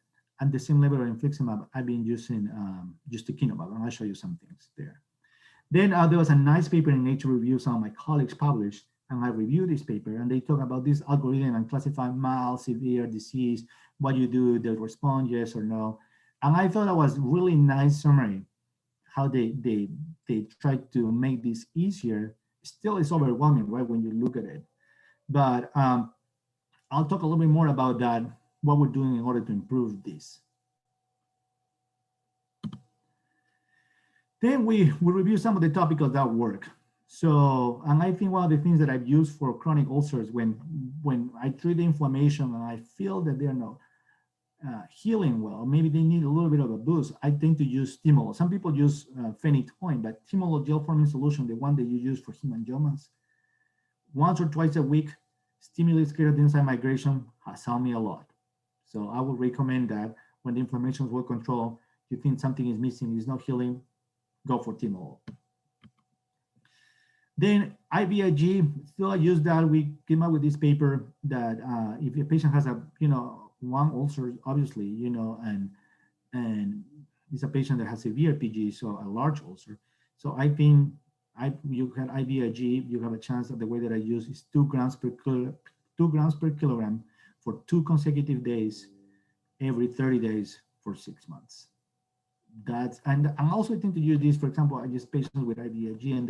at the same level of infliximab, I've been using ustekinumab, and I'll show you some things there. Then there was a nice paper in Nature Review some of my colleagues published, and I reviewed this paper, and they talk about this algorithm and classify mild, severe disease, what you do, they respond, yes or no. And I thought that was really nice summary, how they tried to make this easier. Still, it's overwhelming, right, when you look at it. But I'll talk a little bit more about that, what we're doing in order to improve this. Then we review some of the topicals that work. So, and I think one of the things that I've used for chronic ulcers, when I treat the inflammation and I feel that they're not healing well, maybe they need a little bit of a boost, I tend to use Timolol. Some people use phenytoin, but Timolol gel forming solution, the one that you use for hemangiomas, once or twice a week, stimulates keratinocyte migration, has helped me a lot. So I would recommend that when the inflammation is well controlled, you think something is missing, is not healing, go for Timolol. Then IVIG, still I use that. We came up with this paper that if a patient has a, one ulcer, obviously, and it's a patient that has severe PG, so a large ulcer. So I think you can IVIG, you have a chance that the way that I use is 2 grams per kilogram for 2 consecutive days, every 30 days for 6 months. And I also tend to use this, for example, I use patients with IVIG and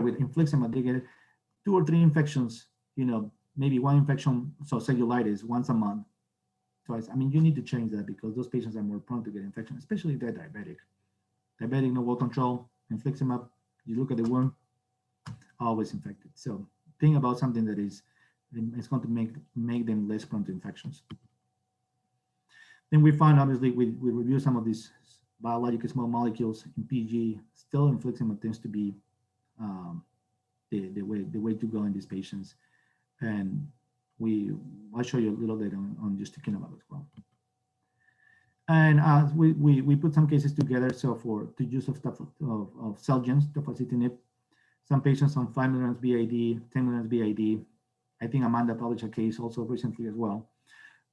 with infliximab, they get 2 or 3 infections, maybe 1 infection, so cellulitis once a month. Twice. I mean, you need to change that because those patients are more prone to get infection, especially if they're diabetic. Diabetic, no well control, infliximab, you look at the wound, always infected. So think about something that it's going to make them less prone to infections. Then we found, obviously, we review some of these biological small molecules in PG. Still, infliximab tends to be the way to go in these patients. And I'll show you a little bit on ustekinumab as well. And we put some cases together. So for the use of Xeljanz, tofacitinib, some patients on 5 milligrams BID, 10 milligrams BID. I think Amanda published a case also recently as well,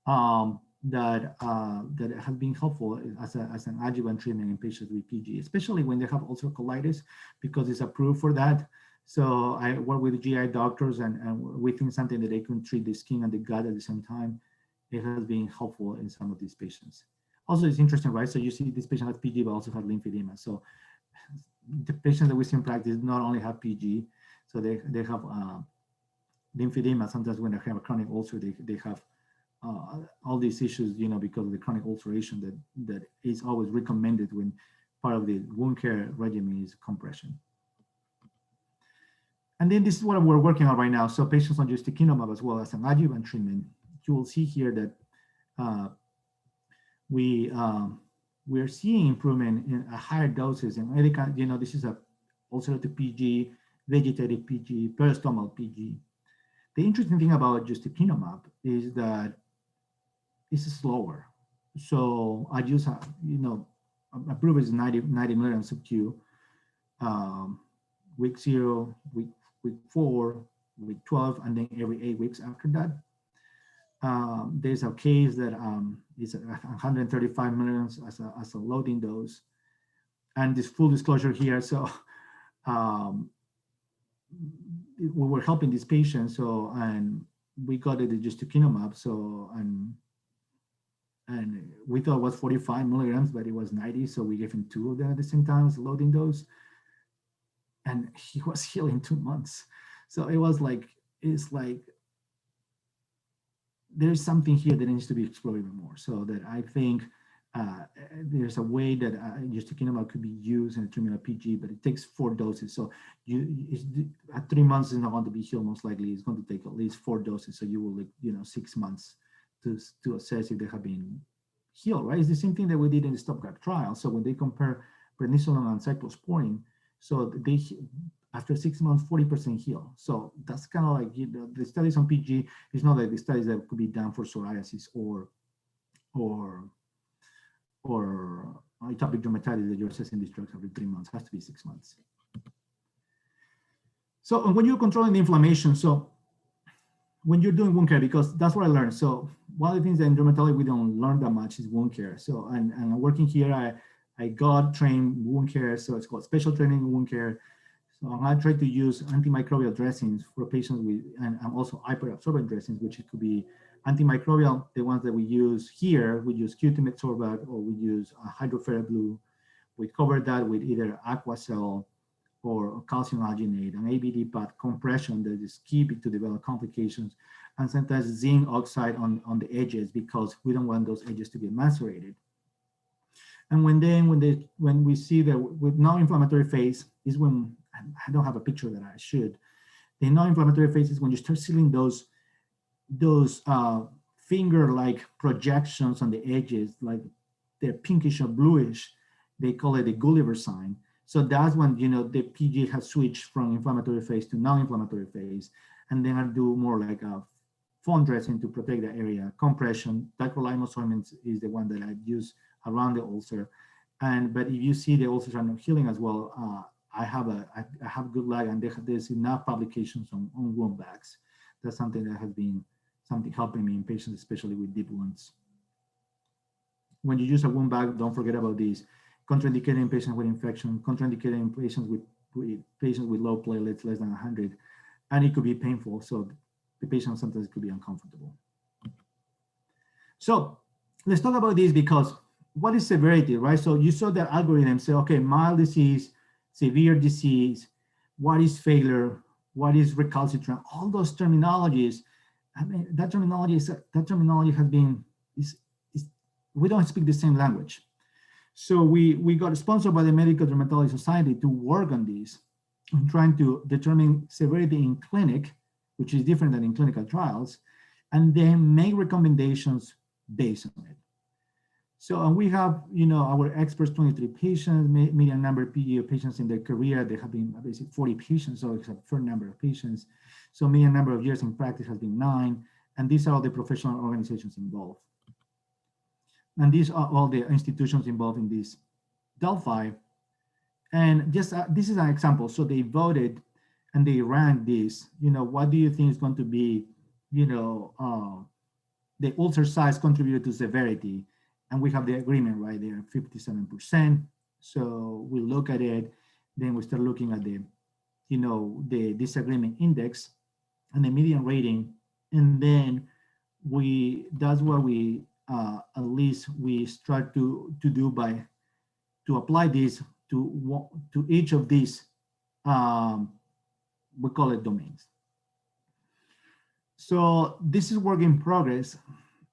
that has been helpful as an adjuvant treatment in patients with PG, especially when they have ulcerative colitis, because it's approved for that. So I work with GI doctors, and we think something that they can treat the skin and the gut at the same time. It has been helpful in some of these patients. Also, it's interesting, right? So you see this patient has PG, but also has lymphedema. So the patients that we see in practice not only have PG, so they have lymphedema. Sometimes when they have a chronic ulcer, they have all these issues, because of the chronic ulceration that is always recommended when part of the wound care regimen is compression. And then this is what we're working on right now. So patients on ustekinumab as well as an adjuvant treatment. You will see here that we are seeing improvement in higher doses. And this is a ulcerative PG, vegetative PG, peristomal PG. The interesting thing about ustekinumab is that it's slower. So I use, approved is 90 milligrams of Q, week 0, week 4, week 12, and then every 8 weeks after that. There's a case that is 135 milligrams as a loading dose. And this full disclosure here, so we were helping this patient, so, and we got it just to ustekinumab, so, and we thought it was 45 milligrams, but it was 90, so we gave him 2 of them at the same time as a loading dose, and he was healed in 2 months. So it was like, it's like, there's something here that needs to be explored even more, so that I think there's a way that ustekinumab could be used in the treatment of PG, but it takes 4 doses. So at 3 months is not going to be healed, most likely. It's going to take at least 4 doses. So you will, 6 months to assess if they have been healed, right? It's the same thing that we did in the stopgap trial. So when they compare prednisolone and cyclosporine, so they, after 6 months, 40% heal. So that's kind of like, the studies on PG is not like the studies that could be done for psoriasis or atopic dermatitis that you're assessing these drugs every 3 months. It has to be 6 months. So when you're controlling the inflammation, so when you're doing wound care, because that's what I learned. So one of the things that in dermatology we don't learn that much is wound care. So and I'm working here, I got trained wound care, so it's called special training in wound care. So I try to use antimicrobial dressings for patients with, and also hyperabsorbent dressings, which it could be antimicrobial, the ones that we use here, we use Q-Timet Sorbac, or we use hydropheric blue. We cover that with either Aquacel or calcium alginate, and ABD pad compression that is key to develop complications, and sometimes zinc oxide on the edges, because we don't want those edges to get macerated. And when we see that with non-inflammatory phase is when, I don't have a picture that I should, the non-inflammatory phase is when you start seeing those finger-like projections on the edges, like they're pinkish or bluish. They call it the Gulliver sign. So that's when, the PG has switched from inflammatory phase to non-inflammatory phase. And then I do more like a foam dressing to protect the area. Compression, tacrolimus ointment is the one that I use around the ulcer. But if you see the ulcers are not healing as well, I have good luck, and there's enough publications on wound bags. That's something that has been helping me in patients, especially with deep wounds. When you use a wound bag, don't forget about these. Contraindicated in patients with infection, contraindicated in patients with low platelets, less than 100, and it could be painful. So the patient sometimes could be uncomfortable. So let's talk about this, because what is severity, right? So you saw that algorithm say, okay, mild disease, severe disease, what is failure, what is recalcitrant, all those terminologies. I mean, that terminology has been, we don't speak the same language. So we got sponsored by the Medical Dermatology Society to work on this, on trying to determine severity in clinic, which is different than in clinical trials, and then make recommendations based on it. So, and we have, our experts, 23 patients, median number of PG patients in their career. They have been basically 40 patients, so it's a fair number of patients. So median number of years in practice has been 9, and these are all the professional organizations involved. And these are all the institutions involved in this Delphi. And just this is an example. So they voted and they rank this, what do you think is going to be, the ulcer size contributed to severity? And we have the agreement right there, 57%. So we look at it, then we start looking at the disagreement index and the median rating. And then that's what we, at least we start to do to apply this to each of these, we call it domains. So this is work in progress.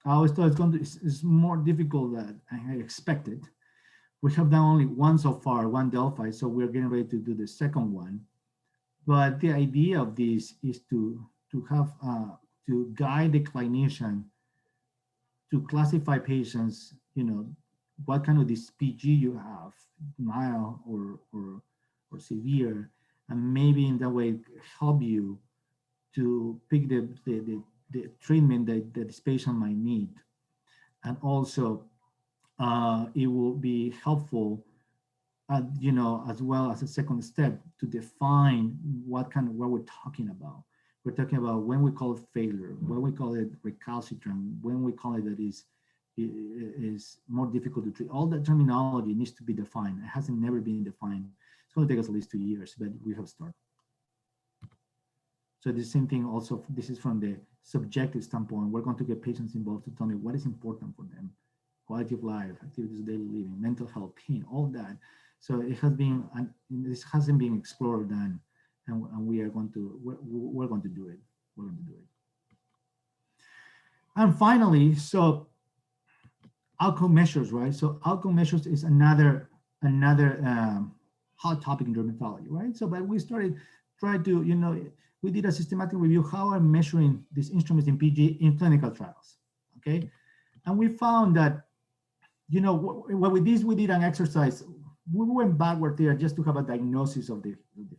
I always thought it's more difficult than I expected. We have done only one so far, one Delphi, so we're getting ready to do the second one. But the idea of this is to have to guide the clinician to classify patients, what kind of this PG you have, mild or severe, and maybe in that way help you to pick the treatment that this patient might need. And also, it will be helpful, as well as a second step to define what we're talking about. We're talking about when we call it failure, when we call it recalcitrant, when we call it that is more difficult to treat. All that terminology needs to be defined. It hasn't never been defined. It's going to take us at least 2 years, but we have started. So the same thing also, this is from the subjective standpoint. We're going to get patients involved to tell me what is important for them: quality of life, activities of daily living, mental health, pain, all that. So it has been, this hasn't been explored then, and we're going to do it. We're going to do it. And finally, so outcome measures, right? So outcome measures is another hot topic in dermatology, right? So, but we tried to, we did a systematic review how I'm measuring these instruments in PG in clinical trials, okay? And we found that, what we did an exercise. We went backward there just to have a diagnosis of the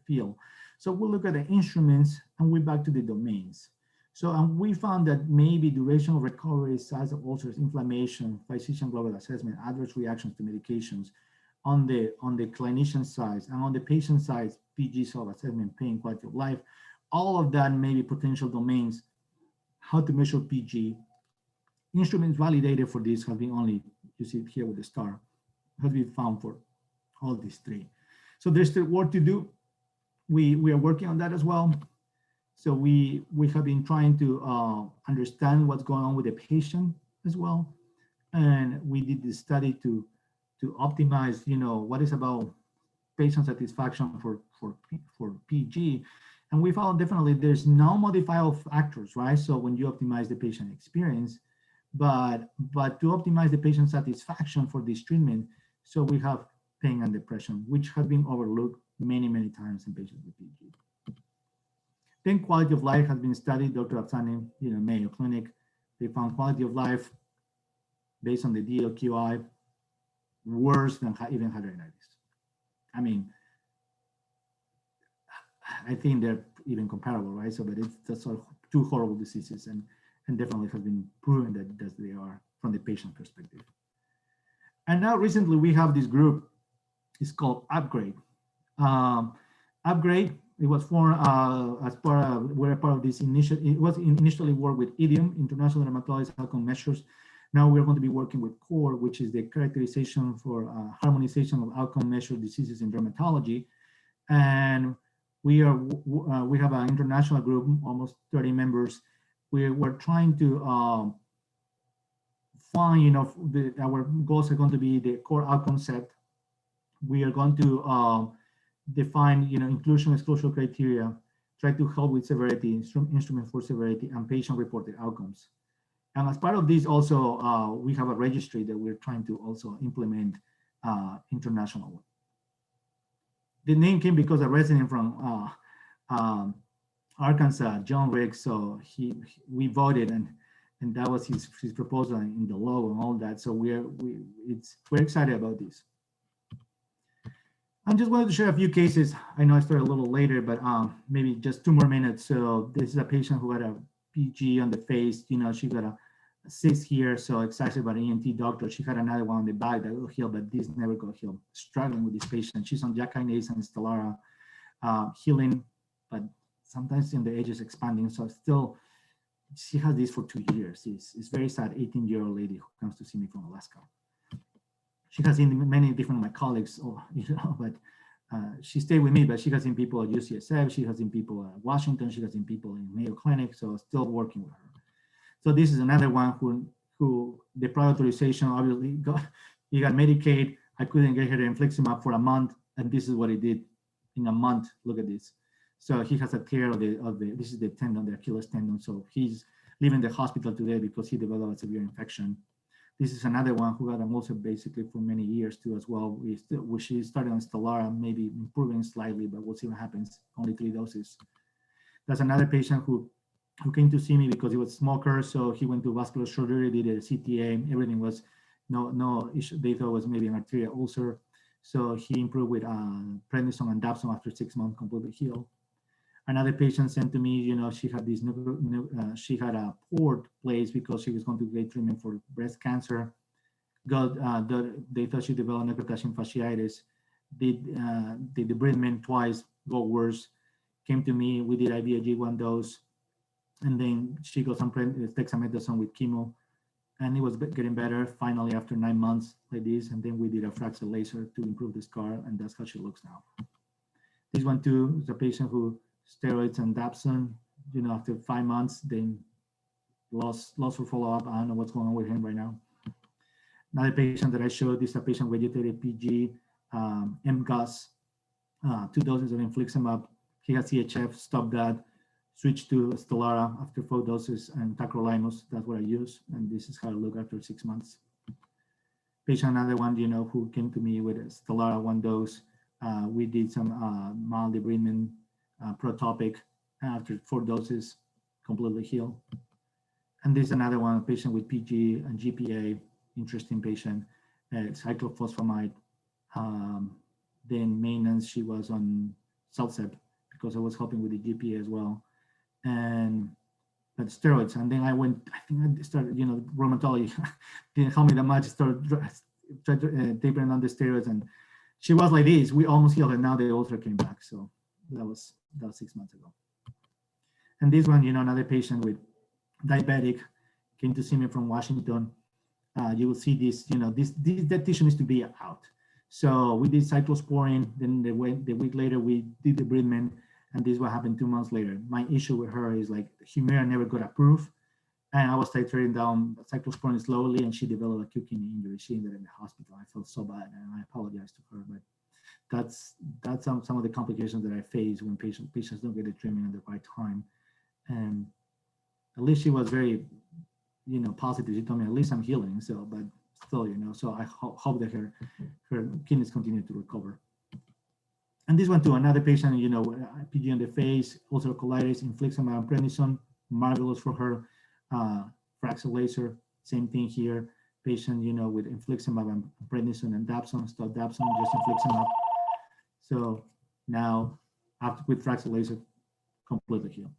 field. So we'll look at the instruments and we're back to the domains. So, and we found that maybe duration of recovery, size of ulcers, inflammation, physician global assessment, adverse reactions to medications on the clinician side, and on the patient side, PG self-assessment, pain, quality of life, all of that may be potential domains. How to measure PG. Instruments validated for this have been only, you see it here with the star, has been found for all these three. So there's still work to do. We are working on that as well. So we have been trying to understand what's going on with the patient as well. And we did this study to optimize, what is about patient satisfaction for PG. And we found definitely there's no modifiable factors, right? So when you optimize the patient experience, but to optimize the patient satisfaction for this treatment, so we have pain and depression, which have been overlooked many, many times in patients with PG. Then quality of life has been studied. Dr. Afsani, Mayo Clinic, they found quality of life based on the DLQI worse than even hidradenitis. I mean, I think they're even comparable, right? So, but it's just sort of two horrible diseases, and definitely has been proven that they are from the patient perspective. And now recently we have this group. It's called Upgrade. Upgrade, it was formed as part of, we're a part of this initiative. It was initially worked with IDIOM, International Dermatology Outcome Measures. Now we're going to be working with CORE, which is the characterization for harmonization of outcome measure diseases in dermatology. And we have an international group, almost 30 members. We're trying to find, our goals are going to be the core outcome set. We are going to define, inclusion exclusion criteria, try to help with severity, instrument for severity, and patient-reported outcomes. And as part of this, also we have a registry that we're trying to also implement internationally. The name came because a resident from Arkansas, John Riggs, so we voted, and that was his proposal in the law and all that. So we're excited about this. I just wanted to share a few cases. I know I started a little later, but maybe just 2 more minutes. So this is a patient who had a PG on the face. She got a cyst here, so excited about an ENT doctor. She had another one on the back that will heal, but this never got healed. Struggling with this patient. She's on JAK kinase and Stelara, healing but sometimes in the age is expanding. So still, she has this for 2 years. It's very sad, 18-year-old lady who comes to see me from Alaska. She has seen many different of my colleagues, but she stayed with me, but she has seen people at UCSD, she has seen people at Washington, she has seen people in Mayo Clinic, so still working with her. So this is another one who the prior authorization obviously he got Medicaid. I couldn't get her infliximab for a month, and this is what he did in a month. Look at this. So he has a tear of the this is the tendon, the Achilles tendon. So he's leaving the hospital today because he developed a severe infection. This is another one who got an ulcer basically for many years too as well. She started on Stelara, maybe improving slightly, but we'll see what happens. Only 3 doses. That's another patient who came to see me because he was a smoker. So he went to vascular surgery, did a CTA, everything was no issue. They thought it was maybe an arterial ulcer. So he improved with prednisone and dapsone after 6 months, completely healed. Another patient sent to me, she had this she had a port placed because she was going to get treatment for breast cancer. They thought she developed necrotizing fasciitis. Did the debridement twice, got worse. Came to me, we did IVIG 1 dose, and then she got some dexamethasone with chemo, and it was getting better finally after 9 months like this. And then we did a fractal laser to improve the scar, and that's how she looks now. This one too is a patient who steroids and dapsone, after 5 months, then lost for follow-up. I don't know what's going on with him right now. Another patient that I showed, this is a patient with vegetative PG, MGUS, 2 doses of infliximab. He had CHF, stopped that, switched to Stelara after 4 doses, and tacrolimus, that's what I use. And this is how I look after 6 months. Patient, another one, who came to me with Stelara 1 dose. We did some mild debridement, protopic, after 4 doses, completely healed. And this is another one, a patient with PG and GPA, interesting patient, cyclophosphamide. Then maintenance, she was on Celsep because I was helping with the GPA as well. But steroids. And then I started, rheumatology didn't help me that much, started tapering on the steroids. And she was like this, we almost healed, and now the ulcer came back. So that was 6 months ago. And this one, another patient with diabetic came to see me from Washington. You will see this, that tissue needs to be out. So we did cyclosporine, then the week later we did debridement, and this is what happened 2 months later. My issue with her is like Humira never got approved, and I was titrating down cyclosporine slowly, and she developed a acute kidney injury. She ended in the hospital. I felt so bad, and I apologize to her, but that's some of the complications that I face when patients don't get the treatment at the right time. And at least she was very, positive. She told me, at least I'm healing. So, but still, so I hope that her kidneys continue to recover. And this one too, another patient, PG on the face, ulcerative colitis, infliximab and prednisone, marvelous for her. Fractal laser, same thing here. Patient, with infliximab and prednisone and dapsone, stop dapsone, just infliximab. So now, after with fractal laser, completely healed.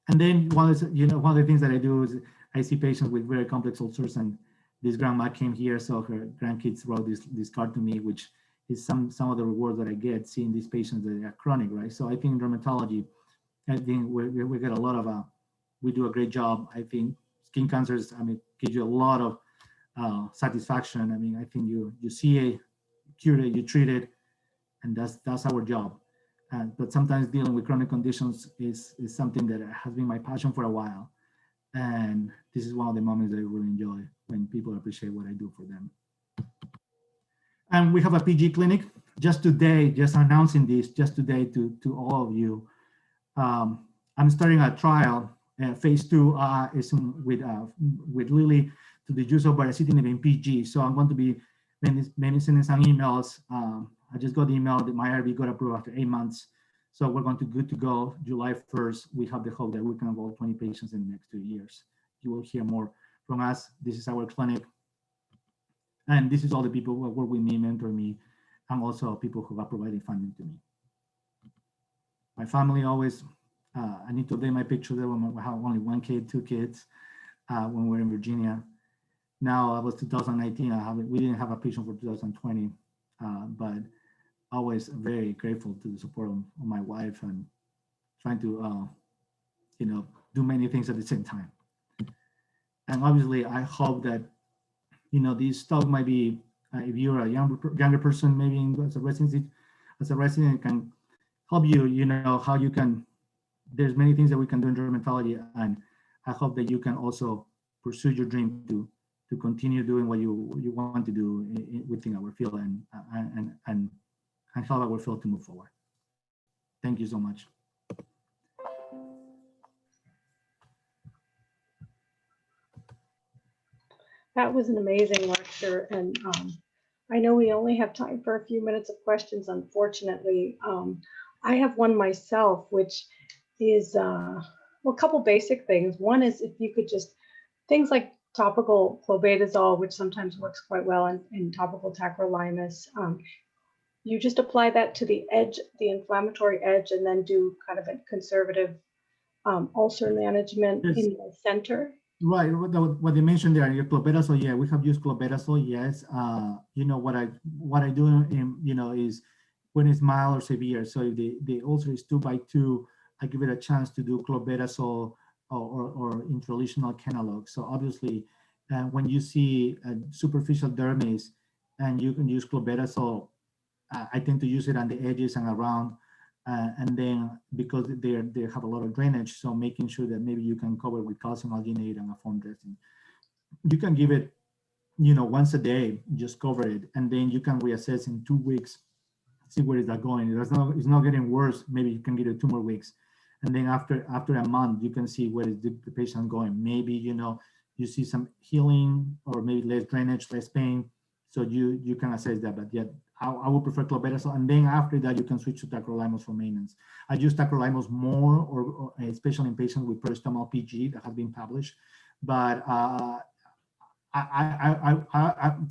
And then one of the things that I do is I see patients with very complex ulcers, and this grandma came here, so her grandkids wrote this card to me, which is some of the rewards that I get seeing these patients that are chronic, right? So I think in dermatology, I think we get a lot of we do a great job. I think skin cancers, gives you a lot of satisfaction. I think you see it, cure it, you treat it, and that's our job. But sometimes dealing with chronic conditions is something that has been my passion for a while. And this is one of the moments that I really enjoy, when people appreciate what I do for them. And we have a PG clinic. Just today, just announcing this, just today to all of you. I'm starting a trial, phase 2 is with Lilly to the use of baricitinib in PG. So I'm going to be sending some emails. I just got the email that my IRB got approved after 8 months. So we're going to good to go. July 1st, we have the hope that we can enroll 20 patients in the next 2 years. You will hear more from us. This is our clinic. And this is all the people who work with me, mentor me, and also people who are providing funding to me. My family always, I need to update my picture there when we have only 1 kid, 2 kids, when we're in Virginia. Now, it was 2019, we didn't have a patient for 2020, but always very grateful to the support of my wife and trying to, do many things at the same time. And obviously, I hope that, this talk might be, if you're a younger person, maybe as a resident, it can help you, how you can, there's many things that we can do in dermatology. And I hope that you can also pursue your dream to continue doing what you want to do within our field and help our field to move forward. Thank you so much. That was an amazing lecture, and I know we only have time for a few minutes of questions, unfortunately. I have one myself, which is, well, a couple basic things. One is if you could just, things like topical clobetasol, which sometimes works quite well in topical tacrolimus, you just apply that to the edge, the inflammatory edge, and then do kind of a conservative ulcer management in the center. Right, what they mentioned there, your clobetasol, yeah, we have used clobetasol, yes. What I do, is when it's mild or severe. So if the ulcer is 2x2, I give it a chance to do clobetasol or intralesional Kenalog. So obviously, when you see a superficial dermis and you can use clobetasol, I tend to use it on the edges and around. And then because they have a lot of drainage, so making sure that maybe you can cover with calcium alginate and a foam dressing. You can give it, once a day, just cover it, and then you can reassess in 2 weeks, see where is that going. It's not getting worse. Maybe you can give it 2 more weeks, and then after a month, you can see where is the patient going. Maybe you see some healing, or maybe less drainage, less pain. So you can assess that, but yet. I would prefer clobetasol, and then after that you can switch to tacrolimus for maintenance. I use tacrolimus more, or especially in patients with peristomal PG that has been published. But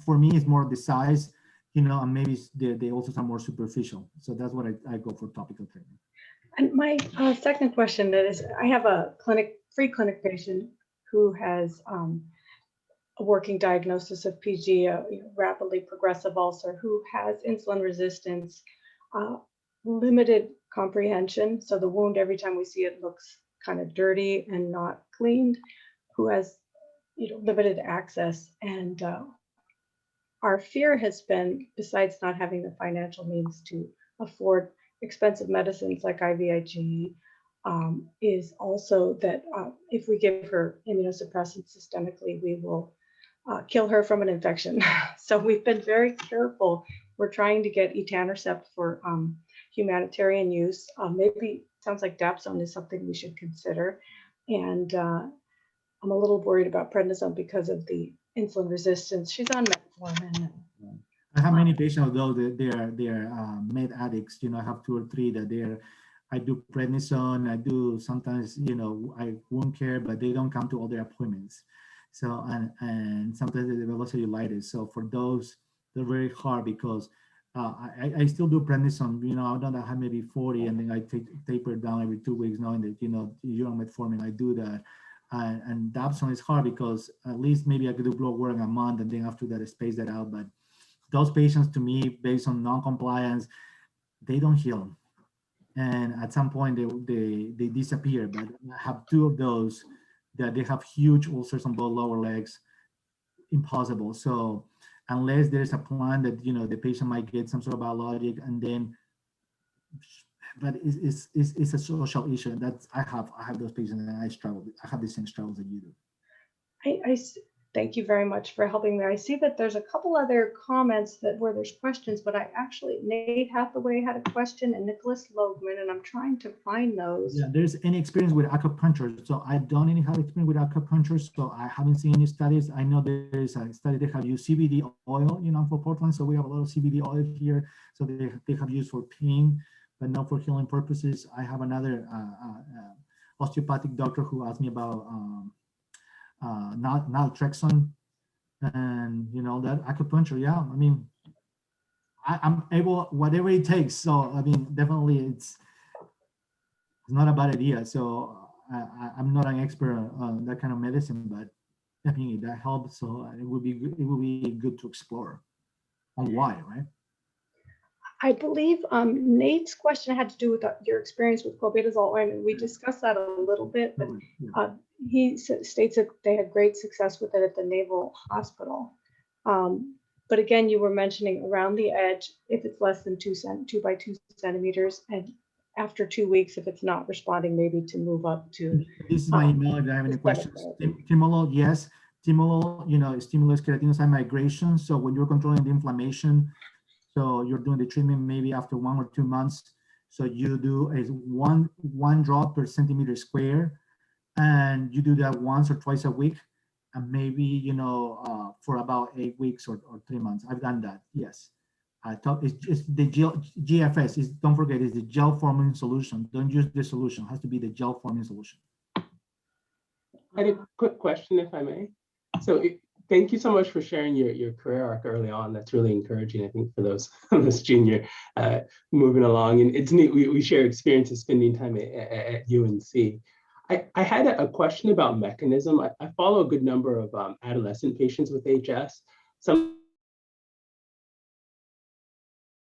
for me, it's more the size, and maybe they also are more superficial. So that's what I go for topical treatment. And my second question is, I have a free clinic patient who has a working diagnosis of PG, a rapidly progressive ulcer, who has insulin resistance, limited comprehension. So the wound, every time we see it, looks kind of dirty and not cleaned, who has limited access. And our fear has been, besides not having the financial means to afford expensive medicines like IVIG, is also that if we give her immunosuppressants systemically, we will kill her from an infection. So we've been very careful. We're trying to get etanercept for humanitarian use. Maybe sounds like dapsone is something we should consider. And I'm a little worried about prednisone because of the insulin resistance. She's on metformin. I have many patients, though, that they are med addicts. I have 2 or 3 that I do prednisone. I do sometimes, I wound care, but they don't come to all their appointments. So, and sometimes they develop cellulitis. So for those, they're very hard because I still do prednisone. I don't have maybe 40, and then I taper down every 2 weeks, knowing that, you're on metformin. I do that. And dapsone is hard because at least maybe I could do blood work in a month, and then after that, I space that out. But those patients, to me, based on non-compliance, they don't heal. And at some point, they disappear. But I have 2 of those that they have huge ulcers on both lower legs, impossible. So unless there's a plan that, the patient might get some sort of biologic, and then, but it's a social issue. And that's, I have those patients, and I struggle. I have the same struggles that you do. I thank you very much for helping me. I see that there's a couple other comments where there's questions, but Nate Hathaway had a question, and Nicholas Logman, and I'm trying to find those. Yeah, there's any experience with acupuncture. So I don't have experience with acupuncture, so I haven't seen any studies. I know there is a study they have used CBD oil, for Portland. So we have a lot of CBD oil here. So they have used for pain, but not for healing purposes. I have another osteopathic doctor who asked me about naltrexone, and that acupuncture. Yeah, I mean, I'm able, whatever it takes. So I mean, definitely it's not a bad idea. So I'm not an expert on that kind of medicine, but I mean, that helps. So it would be good to explore on why, right? I believe Nate's question had to do with your experience with clobetasol ointment. We discussed that a little bit, but he states that they had great success with it at the Naval Hospital. But again, you were mentioning around the edge, if it's less than 2 by 2 centimeters, and after 2 weeks, if it's not responding, maybe to move up to. This is my email if you have any questions. Timolol, yes. Timolol, stimulates keratinocyte migration. So when you're controlling the inflammation, so you're doing the treatment maybe after 1 or 2 months. So you do is one drop per centimeter square, and you do that once or twice a week, and maybe for about 8 weeks or 3 months. I've done that. Yes. I thought it's the GFS. Don't forget, it's the gel forming solution. Don't use the solution. It has to be the gel forming solution. I had a quick question, if I may. So thank you so much for sharing your career arc early on. That's really encouraging, I think, for those junior moving along. And it's neat, we share experiences spending time at UNC. I had a question about mechanism. I follow a good number of adolescent patients with HS. Some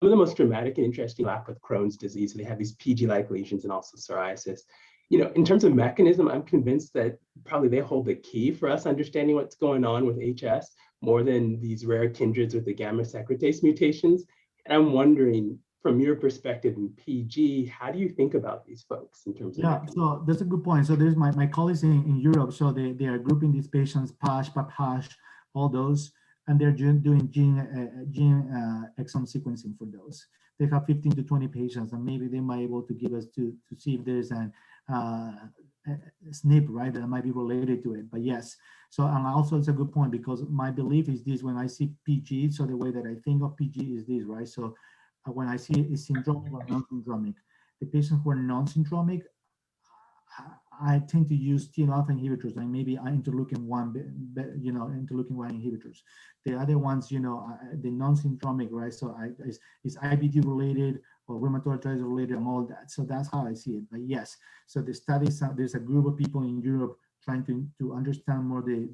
of the most dramatic and interesting lack with Crohn's disease. They have these PG-like lesions and also psoriasis. In terms of mechanism, I'm convinced that probably they hold the key for us understanding what's going on with HS more than these rare kindreds with the gamma secretase mutations. And I'm wondering, from your perspective in PG, how do you think about these folks in terms of mechanism? So that's a good point. So there's my colleagues in Europe. So they are grouping these patients, PASH, PAPASH, all those, and they're doing gene exome sequencing for those. They have 15 to 20 patients, and maybe they might be able to give us to see if there's a SNP, right, that might be related to it. But yes, so and also it's a good point, because my belief is this: when I see PG, so the way that I think of PG is this, right? So when I see it's syndromic or non-syndromic, the patients who are non-syndromic, I tend to use TNF inhibitors, and maybe interleukin-1, interleukin-1 inhibitors. The other ones, the non-syndromic, right? So it's IBD related or rheumatoid arthritis related and all that. So that's how I see it. But yes, so the studies, there's a group of people in Europe trying to understand more the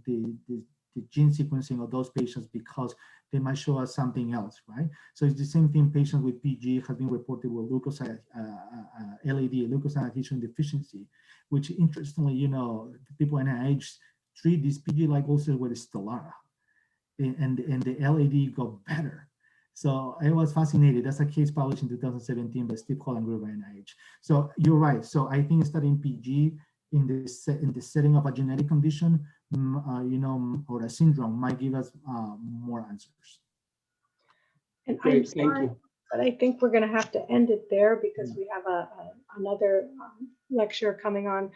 gene sequencing of those patients, because they might show us something else, right? So it's the same thing. Patients with PG have been reported with leukocyte, LAD, leukocyte adhesion deficiency, which interestingly, people in NIH treat these PG-like ulcers with Stelara, and the LAD got better. So I was fascinated. That's a case published in 2017 by Steve Holland group at NIH. So you're right. So I think studying PG in the setting of a genetic condition, or a syndrome, might give us more answers. And Great, I'm sorry, but I think we're going to have to end it there, because we have another lecture coming on.